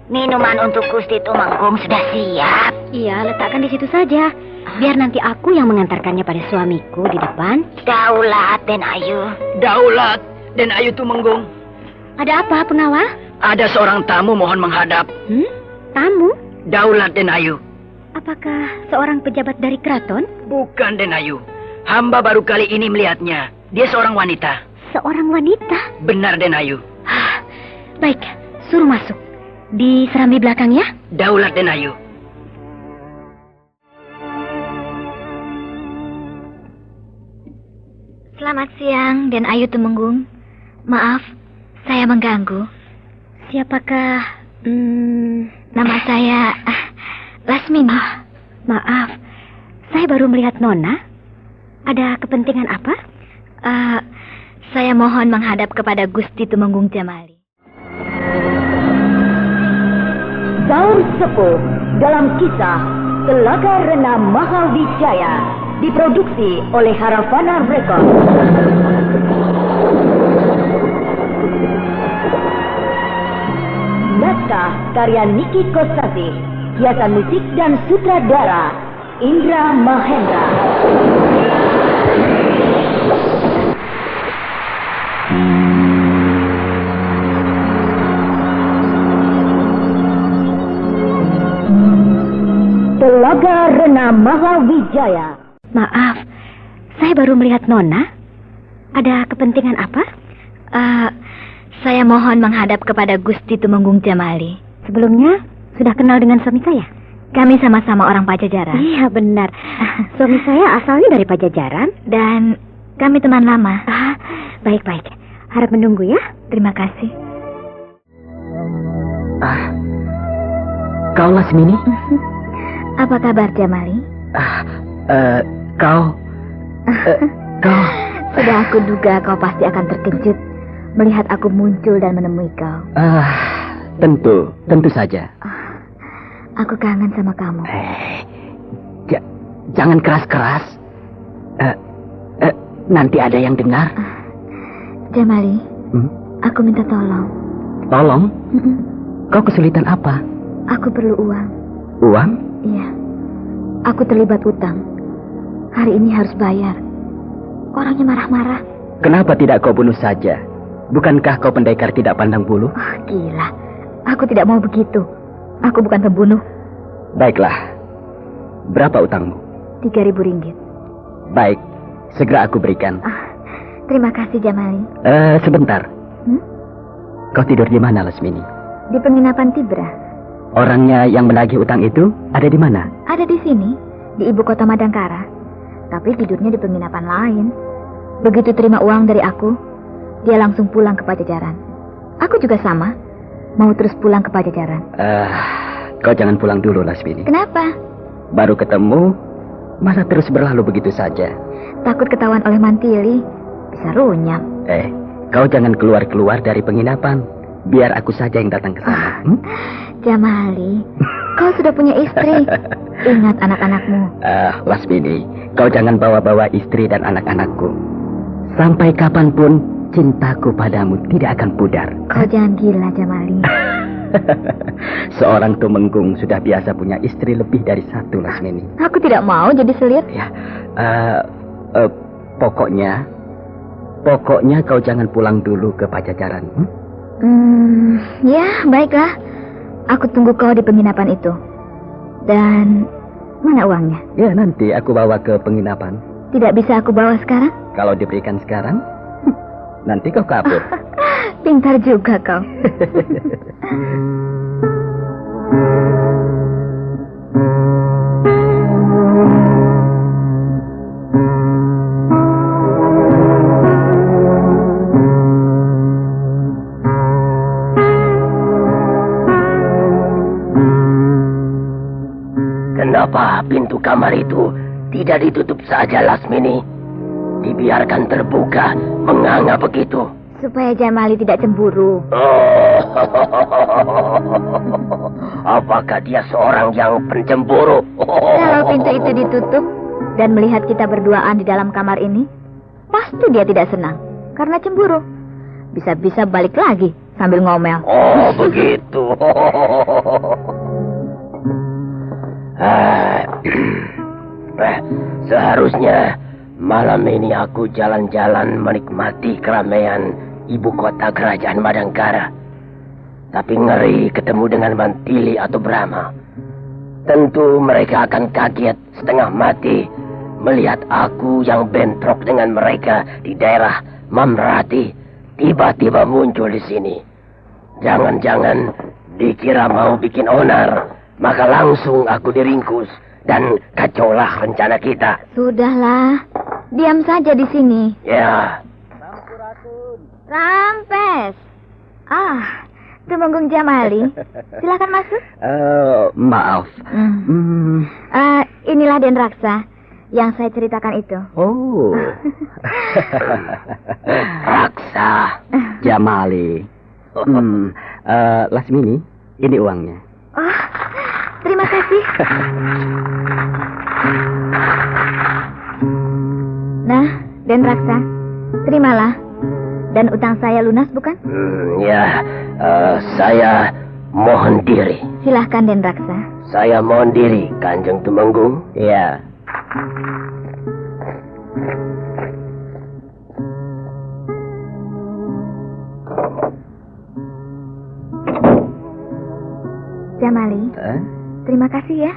Minuman untuk Gusti Tumenggung sudah siap. Iya, letakkan di situ saja. Biar nanti aku yang mengantarkannya pada suamiku di depan. Daulat Den Ayu. Daulat Den Ayu Tumenggung. Ada apa, Punawal? Ada seorang tamu mohon menghadap. Tamu? Daulat Den Ayu. Apakah seorang pejabat dari keraton? Bukan Den Ayu. Hamba baru kali ini melihatnya. Dia seorang wanita. Seorang wanita? Benar Den Ayu. Baik, suruh masuk. Di serambi belakang ya. Daulat Den Ayu. Selamat siang, Den Ayu Tumenggung. Maaf, saya mengganggu. Siapakah? Nama saya Lasmini. Maaf, saya baru melihat Nona. Ada kepentingan apa? Saya mohon menghadap kepada Gusti Tumenggung Jamali. Saur Sepuh dalam kisah Telaga Rena Mahawijaya diproduksi oleh Haravana Records. Naskah karya Niki Kostasih, hiasan musik dan sutradara Indra Mahendra. Telaga Rena Mahawijaya. Maaf, saya baru melihat Nona. Ada kepentingan apa? Saya mohon menghadap kepada Gusti Tumenggung Jamali. Sebelumnya, sudah kenal dengan suami saya? Kami sama-sama orang Pajajaran. Iya, benar. Suami saya asalnya dari Pajajaran. Dan kami teman lama. Baik-baik. Harap menunggu ya. Terima kasih. Kau Lasmini? Apa kabar Jamali? Kau. Sudah aku duga kau pasti akan terkejut melihat aku muncul dan menemui kau. Tentu saja. Aku kangen sama kamu. Jangan keras-keras. Nanti ada yang dengar. Jamali, aku minta tolong. Tolong? Kau kesulitan apa? Aku perlu uang. Uang? Iya. Aku terlibat utang. Hari ini harus bayar. Orangnya marah-marah. Kenapa tidak kau bunuh saja? Bukankah kau pendekar tidak pandang bulu? Gila. Aku tidak mau begitu. Aku bukan pembunuh. Baiklah. Berapa utangmu? 3.000 ringgit. Baik. Segera aku berikan. Terima kasih, Jamali. Sebentar. Kau tidur di mana, Lasmini? Di penginapan Tibra. Orangnya yang menagih utang itu ada di mana? Ada di sini, di ibu kota Madangkara. Tapi tidurnya di penginapan lain. Begitu terima uang dari aku, dia langsung pulang ke Pajajaran. Aku juga sama, mau terus pulang ke Pajajaran. Kau jangan pulang dulu, Lasmini. Kenapa? Baru ketemu, masa terus berlalu begitu saja? Takut ketahuan oleh Mantili, bisa runyam. Kau jangan keluar-keluar dari penginapan. Biar aku saja yang datang ke sana. Jamali, kau sudah punya istri. Ingat anak-anakmu. Lasmini, kau jangan bawa-bawa istri dan anak-anakku. Sampai kapanpun cintaku padamu tidak akan pudar. Kau jangan gila, Jamali. Seorang Tumenggung sudah biasa punya istri lebih dari satu, Lasmini. Aku tidak mau jadi selir. Ya, pokoknya kau jangan pulang dulu ke Pajajaran. Ya, baiklah. Aku tunggu kau di penginapan itu. Dan mana uangnya? Ya, nanti aku bawa ke penginapan. Tidak bisa aku bawa sekarang? Kalau diberikan sekarang, nanti kau kabur. Pintar juga kau. Kenapa pintu kamar itu tidak ditutup saja, Lasmini? Dibiarkan terbuka, menganga begitu. Supaya Jamali tidak cemburu. Apakah dia seorang yang pencemburu? Kalau pintu itu ditutup dan melihat kita berduaan di dalam kamar ini, pasti dia tidak senang karena cemburu. Bisa-bisa balik lagi sambil ngomel. Oh, begitu. Seharusnya malam ini aku jalan-jalan menikmati keramaian ibu kota kerajaan Madangkara. Tapi ngeri ketemu dengan Mantili atau Brahma. Tentu mereka akan kaget setengah mati melihat aku yang bentrok dengan mereka di daerah Mamrati tiba-tiba muncul di sini. Jangan-jangan dikira mau bikin onar, maka langsung aku diringkus dan kacaulah rencana kita. Sudahlah, diam saja di sini. Ya. Rampes. Tumenggung Jamali. Silakan masuk. Maaf. Inilah Den Raksa yang saya ceritakan itu. Oh. Raksa. Jamali. Lasmini, ini uangnya. Oh, terima kasih. Nah, Den Raksa, terimalah. Dan utang saya lunas, bukan? Ya, saya mohon diri. Silahkan, Den Raksa. Saya mohon diri, Kanjeng Tumenggung. Ya. Jamali, terima kasih ya.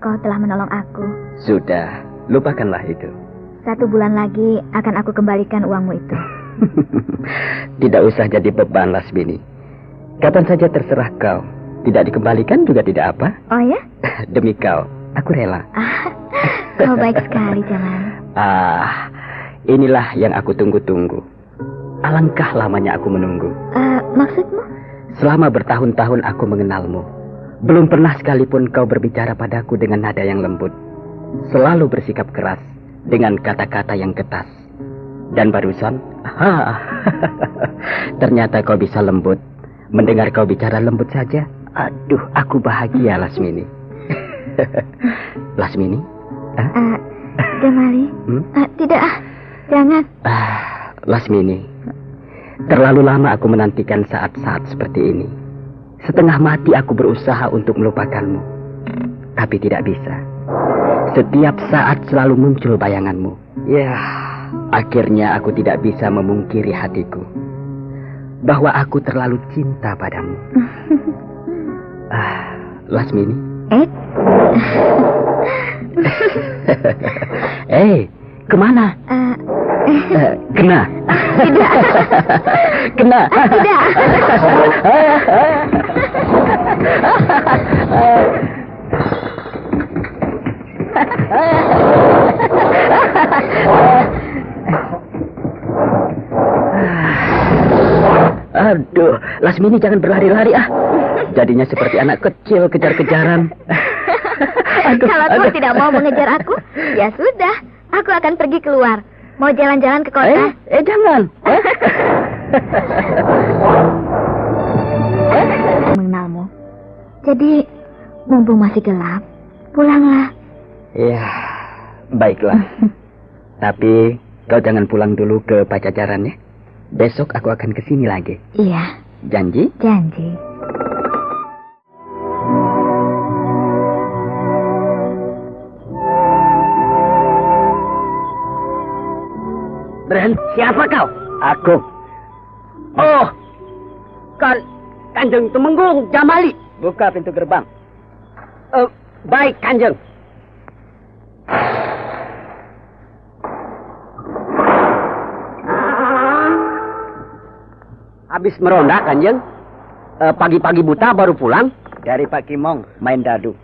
Kau telah menolong aku. Sudah, lupakanlah itu. 1 bulan lagi akan aku kembalikan uangmu itu. Tidak usah jadi beban, Lasmini. Kapan saja terserah kau. Tidak dikembalikan juga tidak apa. Oh ya? Demi kau, aku rela. Kau baik sekali, Jamali. Inilah yang aku tunggu-tunggu. Alangkah lamanya aku menunggu. Maksudmu? Selama bertahun-tahun aku mengenalmu. Belum pernah sekalipun kau berbicara padaku dengan nada yang lembut. Selalu bersikap keras dengan kata-kata yang ketas. Dan barusan, ternyata kau bisa lembut. Mendengar kau bicara lembut saja, aduh, aku bahagia, Lasmini. Lasmini? Jamali? Tidak, jangan. Lasmini, terlalu lama aku menantikan saat-saat seperti ini. Setengah mati aku berusaha untuk melupakanmu. Tapi tidak bisa. Setiap saat selalu muncul bayanganmu. Ya, akhirnya aku tidak bisa memungkiri hatiku bahwa aku terlalu cinta padamu. Lasmini? Kemana? Kena? Tidak. Kena? Tidak. Aduh, Lasmini jangan berlari-lari Jadinya seperti anak kecil kejar-kejaran. Kalau kau tidak mau mengejar aku, ya sudah, aku akan pergi keluar. Mau jalan-jalan ke kota? Jangan. Mengenalmu. Jadi, mumpung masih gelap, pulanglah. Ya, baiklah. Tapi kau jangan pulang dulu ke Pajajaran ya. Besok aku akan kesini lagi. Iya. Janji? Janji. Bren, siapa kau? Aku. Oh, Kanjeng Tumenggung Jamali. Buka pintu gerbang. Baik, Kanjeng. Habis meronda, Kanjeng? Pagi-pagi buta baru pulang? Dari Pak Kimong, main dadu.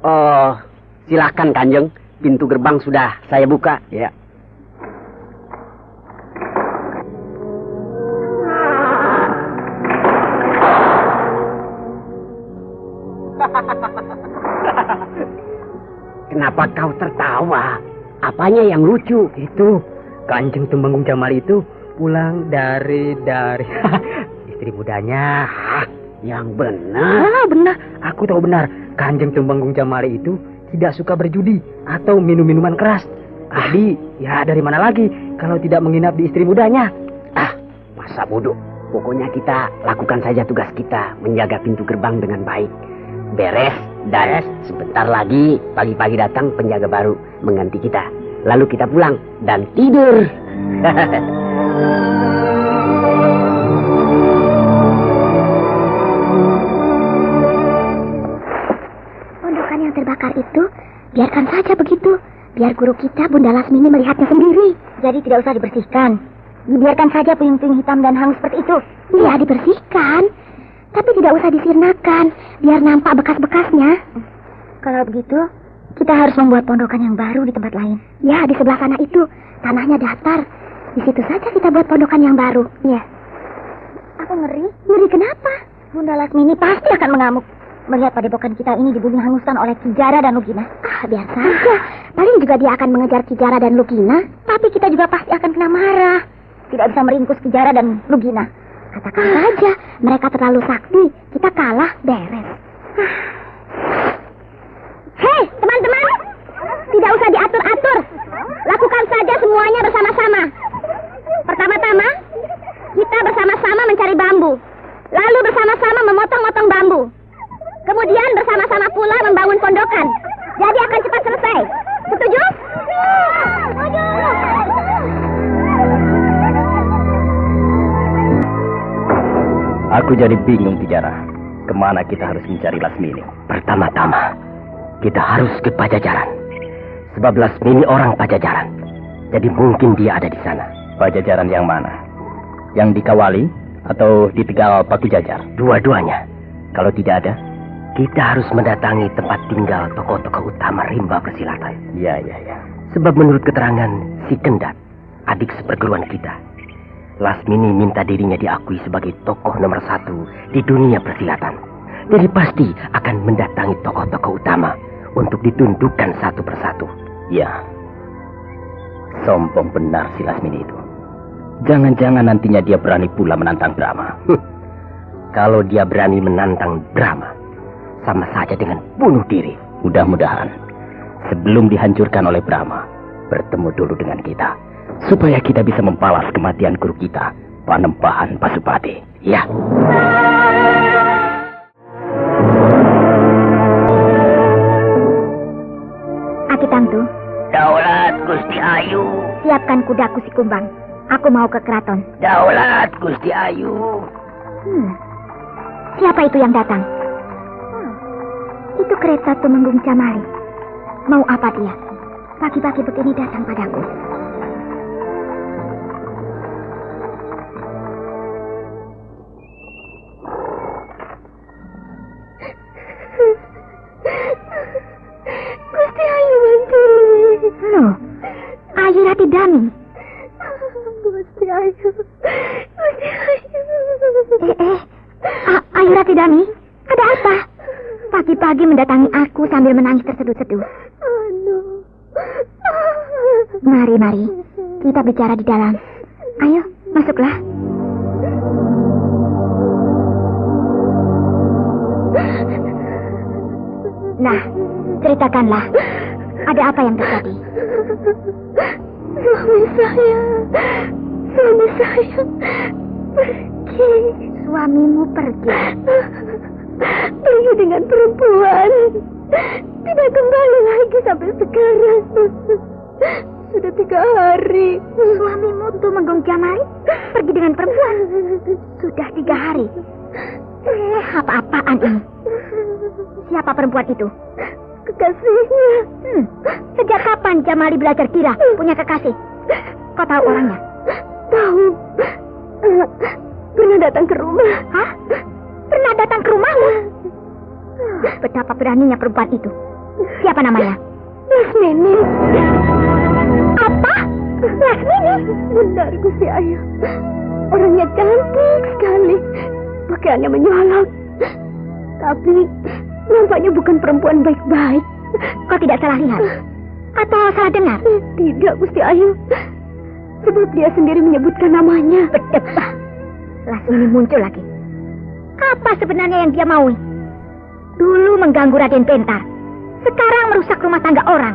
Oh, silakan, Kanjeng. Pintu gerbang sudah saya buka. Ya. Kenapa kau tertawa? Apanya yang lucu? Itu Kanjeng Tumenggung Jamali itu pulang dari istri mudanya. Yang benar? Benar. Aku tahu benar. Kanjeng Tumenggung Jamali itu tidak suka berjudi atau minum-minuman keras. Jadi, ya dari mana lagi kalau tidak menginap di istri mudanya? Masa bodoh. Pokoknya kita lakukan saja tugas kita, menjaga pintu gerbang dengan baik. Beres, dan sebentar lagi pagi-pagi datang penjaga baru mengganti kita. Lalu kita pulang dan tidur. Pondokan yang terbakar itu, biarkan saja begitu. Biar guru kita, Bunda Lasmini, melihatnya sendiri. Jadi tidak usah dibersihkan. Dibiarkan saja puing-puing hitam dan hangus seperti itu. Iya, dibersihkan. Tapi tidak usah disirnakan, biar nampak bekas-bekasnya. Kalau begitu, kita harus membuat pondokan yang baru di tempat lain. Ya, di sebelah sana itu, tanahnya datar. Di situ saja kita buat pondokan yang baru. Ya. Aku ngeri. Ngeri kenapa? Bunda Lasmini pasti akan mengamuk melihat padepokan kita ini dibunuh hanguskan oleh Ki Jara dan Lugina. Ah, biar saja. Paling juga dia akan mengejar Ki Jara dan Lugina. Tapi kita juga pasti akan kena marah. Tidak bisa meringkus Ki Jara dan Lugina. Katakan saja, mereka terlalu sakti. Kita kalah, beres. Hei, teman-teman. Tidak usah diatur-atur. Lakukan saja semuanya bersama-sama. Pertama-tama, kita bersama-sama mencari bambu. Lalu bersama-sama memotong-motong bambu. Kemudian bersama-sama pula membangun pondokan. Jadi akan cepat selesai. Setuju? Setuju. Aku jadi bingung, Ki Jara. Kemana kita harus mencari Lasmini? Pertama-tama, kita harus ke Pajajaran. Sebab Lasmini orang Pajajaran. Jadi mungkin dia ada di sana. Pajajaran yang mana? Yang di Kawali atau di Tegal Pakujajar? Dua-duanya. Kalau tidak ada, kita harus mendatangi tempat tinggal tokoh-tokoh utama rimba persilatan. Ya. Sebab menurut keterangan si Kendat, adik seperguruan kita, Lasmini minta dirinya diakui sebagai tokoh nomor 1 di dunia persilatan. Jadi pasti akan mendatangi tokoh-tokoh utama untuk ditundukkan satu persatu. Ya. Sombong benar si Lasmini itu. Jangan-jangan nantinya dia berani pula menantang Brahma. Kalau dia berani menantang Brahma, sama saja dengan bunuh diri. Mudah-mudahan sebelum dihancurkan oleh Brahma, bertemu dulu dengan kita, supaya kita bisa membalas kematian guru kita, Panembahan Pasupati. Ya. Aki Tangtu. Daulat Gusti Ayu. Siapkan kudaku si Kumbang. Aku mau ke keraton. Daulat Gusti Ayu. Siapa itu yang datang? Itu kereta Tumenggung Jamali. Mau apa dia? Pagi-pagi begini datang padaku. Gusti Ayu bantu. Loh, Ayu Rati Dami. Gusti Ayu. Gusti Ayu. Ayu Rati Dami, ada apa? Pagi-pagi mendatangi aku sambil menangis terseduh-seduh. Mari, kita bicara di dalam. Ayo, masuklah. Nah, ceritakanlah. Ada apa yang terjadi? Suami saya pergi. Suamimu pergi? Pergi dengan perempuan. Tidak kembali lagi sampai sekarang. Sudah 3 hari. Suamimu Tumenggung Jamali pergi dengan perempuan? Sudah 3 hari. Apa-apaan ini? Siapa perempuan itu? Kekasihnya. Sejak kapan Jamali belajar kira punya kekasih? Kau tahu orangnya? Tahu. Pernah datang ke rumah. Hah? Pernah datang ke rumahmu? Betapa beraninya perempuan itu. Siapa namanya? Lasmini. Apa? Lasmini? Benar, Gusti Ayu. Orangnya cantik sekali. Pakaiannya menyolok. Tapi nampaknya bukan perempuan baik-baik. Kau tidak salah lihat? Atau salah dengar? Tidak, Gusti Ayu. Sebab dia sendiri menyebutkan namanya. Berdebah. Lasmini muncul lagi. Apa sebenarnya yang dia mau? Dulu mengganggu Raden Pentar. Sekarang merusak rumah tangga orang.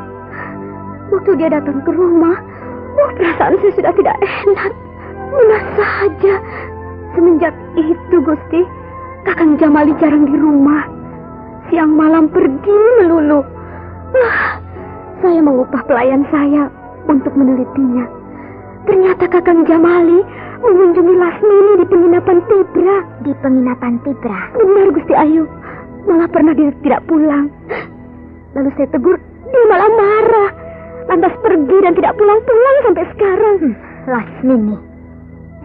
Waktu dia datang ke rumah, perasaan saya sudah tidak enak. Mana saja Semenjak itu, Gusti, Kakang Jamali jarang di rumah. Siang malam pergi melulu. Saya mengupah pelayan saya untuk menelitinya. Ternyata Kakang Jamali mengunjungi Lasmini di penginapan Tibra. Di penginapan Tibra? Benar, Gusti Ayu. Malah pernah dia tidak pulang. Lalu saya tegur, dia malah marah. Lantas pergi dan tidak pulang-pulang sampai sekarang. Lasmini,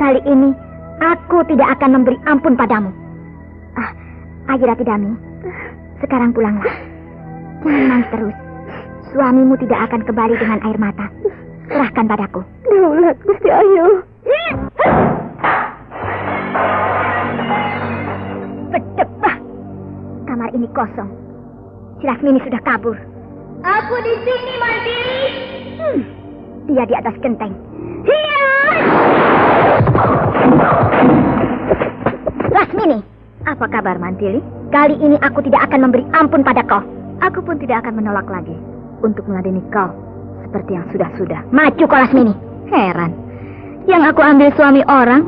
kali ini aku tidak akan memberi ampun padamu. Ayo Rati Dami, sekarang pulanglah. Jangan nangis terus. Suamimu tidak akan kembali dengan air mata. Serahkan padaku. Daulat, Gusti Ayu. Berdebah. Kamar ini kosong. Si Lasmini sudah kabur. Aku di sini, Mandiri. Dia di atas genteng. Lasmini, apa kabar, Mantili? Kali ini aku tidak akan memberi ampun pada kau. Aku pun tidak akan menolak lagi untuk meladeni kau seperti yang sudah-sudah. Maju kau, Lasmini. Heran. Yang aku ambil suami orang,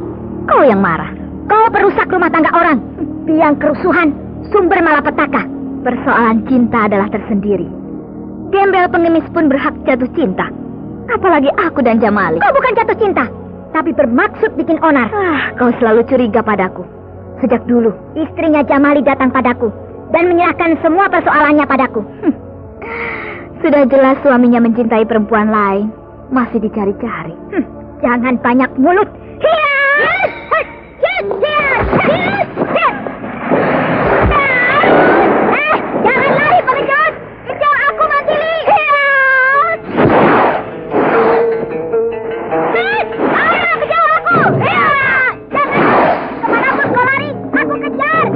kau yang marah. Kau perusak rumah tangga orang. Biang kerusuhan, sumber malapetaka. Persoalan cinta adalah tersendiri. Gembel pengemis pun berhak jatuh cinta. Apalagi aku dan Jamali. Kau bukan jatuh cinta, tapi bermaksud bikin onar. Kau selalu curiga padaku. Sejak dulu, istrinya Jamali datang padaku dan menyerahkan semua persoalannya padaku. Sudah jelas suaminya mencintai perempuan lain. Masih dicari-cari. Jangan banyak mulut. Jangan lari, pengecut. Kejar aku, Mantili. Kejar aku. Jangan. Kemanapun kau lari, aku kejar.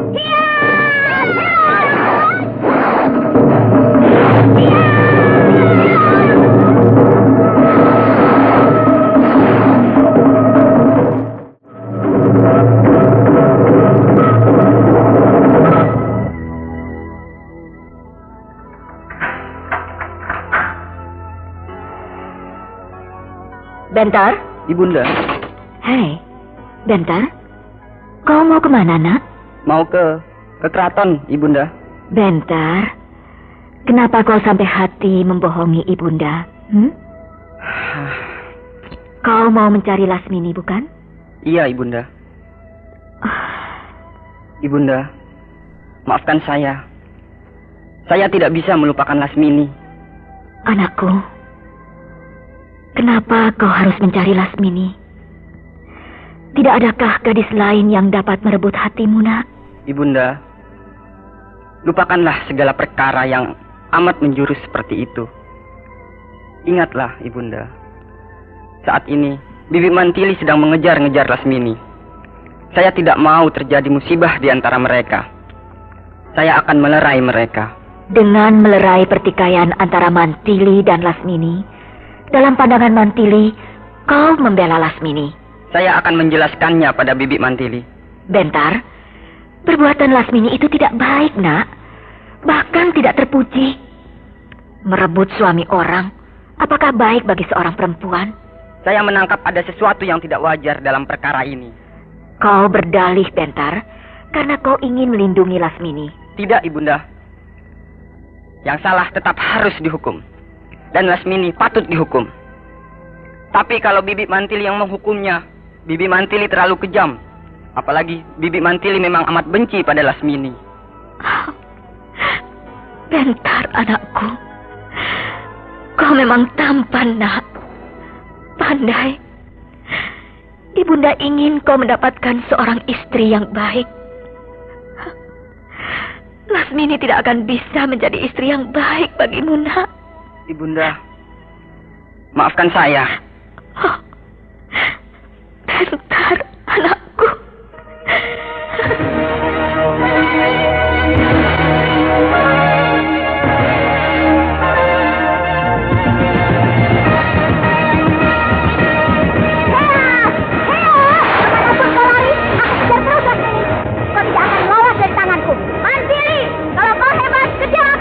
Bentar. Ibunda, Hai, Bentar. Kau mau kemana, nak? mau ke keraton, Ibunda. Bentar. Kenapa kau sampai hati membohongi Ibunda? Kau mau mencari Lasmini, bukan? Iya, Ibunda. Ibunda, maafkan saya. Saya tidak bisa melupakan Lasmini. Anakku, kenapa kau harus mencari Lasmini? Tidak adakah gadis lain yang dapat merebut hatimu, nak? Ibunda, lupakanlah segala perkara yang amat menjurus seperti itu. Ingatlah, Ibunda. Saat ini, Bibi Mantili sedang mengejar-ngejar Lasmini. Saya tidak mau terjadi musibah di antara mereka. Saya akan melerai mereka. Dengan melerai pertikaian antara Mantili dan Lasmini, dalam pandangan Mantili, kau membela Lasmini. Saya akan menjelaskannya pada Bibi Mantili. Bentar, perbuatan Lasmini itu tidak baik, nak. Bahkan tidak terpuji. Merebut suami orang, apakah baik bagi seorang perempuan? Saya menangkap ada sesuatu yang tidak wajar dalam perkara ini. Kau berdalih, Bentar, karena kau ingin melindungi Lasmini. Tidak, Ibunda. Yang salah tetap harus dihukum. Dan Lasmini patut dihukum. Tapi kalau Bibi Mantili yang menghukumnya, Bibi Mantili terlalu kejam. Apalagi Bibi Mantili memang amat benci pada Lasmini. Bentar, anakku. Kau memang tampan, nak. Pandai. Ibunda ingin kau mendapatkan seorang istri yang baik. Lasmini tidak akan bisa menjadi istri yang baik bagimu, nak. Ibunda, maafkan saya. Bentar, anakku. Kejar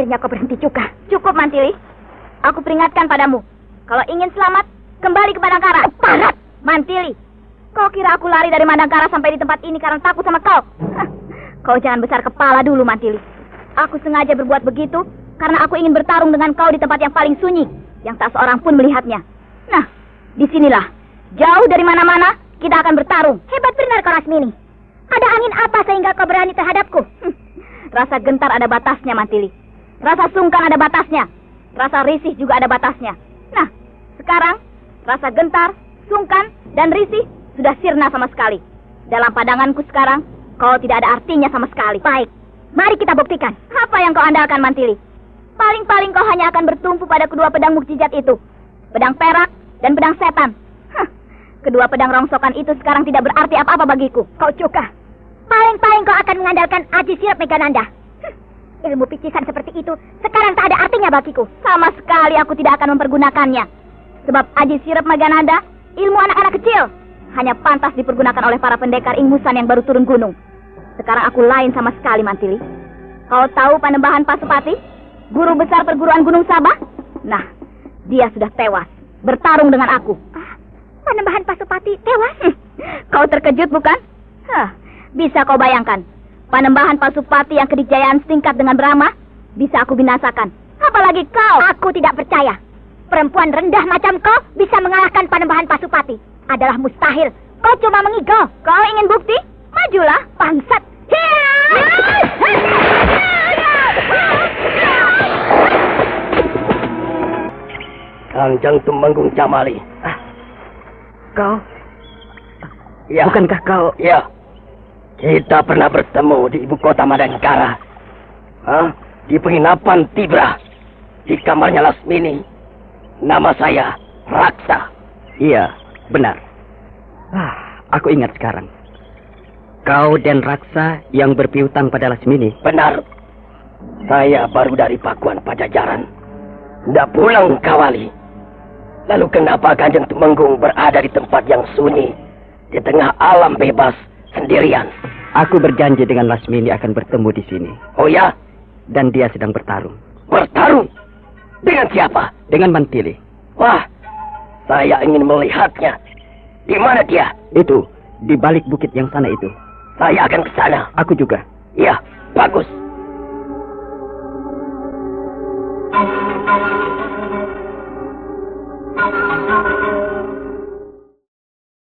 Akhirnya kau berhenti juga. Cukup, Mantili. Aku peringatkan padamu. Kalau ingin selamat, kembali ke Madangkara. Parat! Mantili, kau kira aku lari dari Madangkara sampai di tempat ini karena takut sama kau? Hah, kau jangan besar kepala dulu, Mantili. Aku sengaja berbuat begitu karena aku ingin bertarung dengan kau di tempat yang paling sunyi, yang tak seorang pun melihatnya. Nah, disinilah, jauh dari mana-mana, kita akan bertarung. Hebat benar kau, Lasmini. Ada angin apa sehingga kau berani terhadapku? Rasa gentar ada batasnya, Mantili. Rasa sungkan ada batasnya. Rasa risih juga ada batasnya. Nah, sekarang, rasa gentar, sungkan, dan risih sudah sirna sama sekali. Dalam pandanganku sekarang, kau tidak ada artinya sama sekali. Baik, mari kita buktikan. Apa yang kau andalkan, Mantili? Paling-paling kau hanya akan bertumpu pada kedua pedang mukjizat itu. Pedang perak dan pedang setan. Hah, kedua pedang rongsokan itu sekarang tidak berarti apa-apa bagiku. Kau juga. Paling-paling kau akan mengandalkan Aji Sirap Megananda. Ilmu picisan seperti itu sekarang tak ada artinya bagiku. Sama sekali aku tidak akan mempergunakannya. Sebab Aji Sirap Megananda, ilmu anak-anak kecil, hanya pantas dipergunakan oleh para pendekar ingusan yang baru turun gunung. Sekarang aku lain sama sekali, Mantili. Kau tahu Panembahan Pasupati, guru besar perguruan Gunung Sabah? Nah, dia sudah tewas bertarung dengan aku. Panembahan Pasupati tewas? Kau terkejut bukan? Bisa kau bayangkan, Panembahan Pasupati yang kedijayaan setingkat dengan Brahma bisa aku binasakan. Apalagi kau? Aku tidak percaya. Perempuan rendah macam kau bisa mengalahkan Panembahan Pasupati. Adalah mustahil. Kau cuma mengigau. Kau ingin bukti? Majulah, bangsat. Kanjeng Tumenggung Jamali. Kau? Ya. Bukankah kau? Ya. Kita pernah bertemu di ibu kota Madangkara. Di penginapan Tibra. Di kamarnya Lasmini. Nama saya Raksa. Iya, benar. Aku ingat sekarang. Kau dan Raksa yang berpiutang pada Lasmini. Benar. Saya baru dari Pakuan Pajajaran. Tidak pulang Kawali. Lalu kenapa Kanjeng Tumenggung berada di tempat yang sunyi, di tengah alam bebas, sendirian? Aku berjanji dengan Lasmini akan bertemu di sini. Oh ya? Dan dia sedang bertarung. Bertarung? Dengan siapa? Dengan Mantili. Wah, saya ingin melihatnya. Di mana dia? Itu, di balik bukit yang sana itu. Saya akan ke sana. Aku juga. Iya, bagus.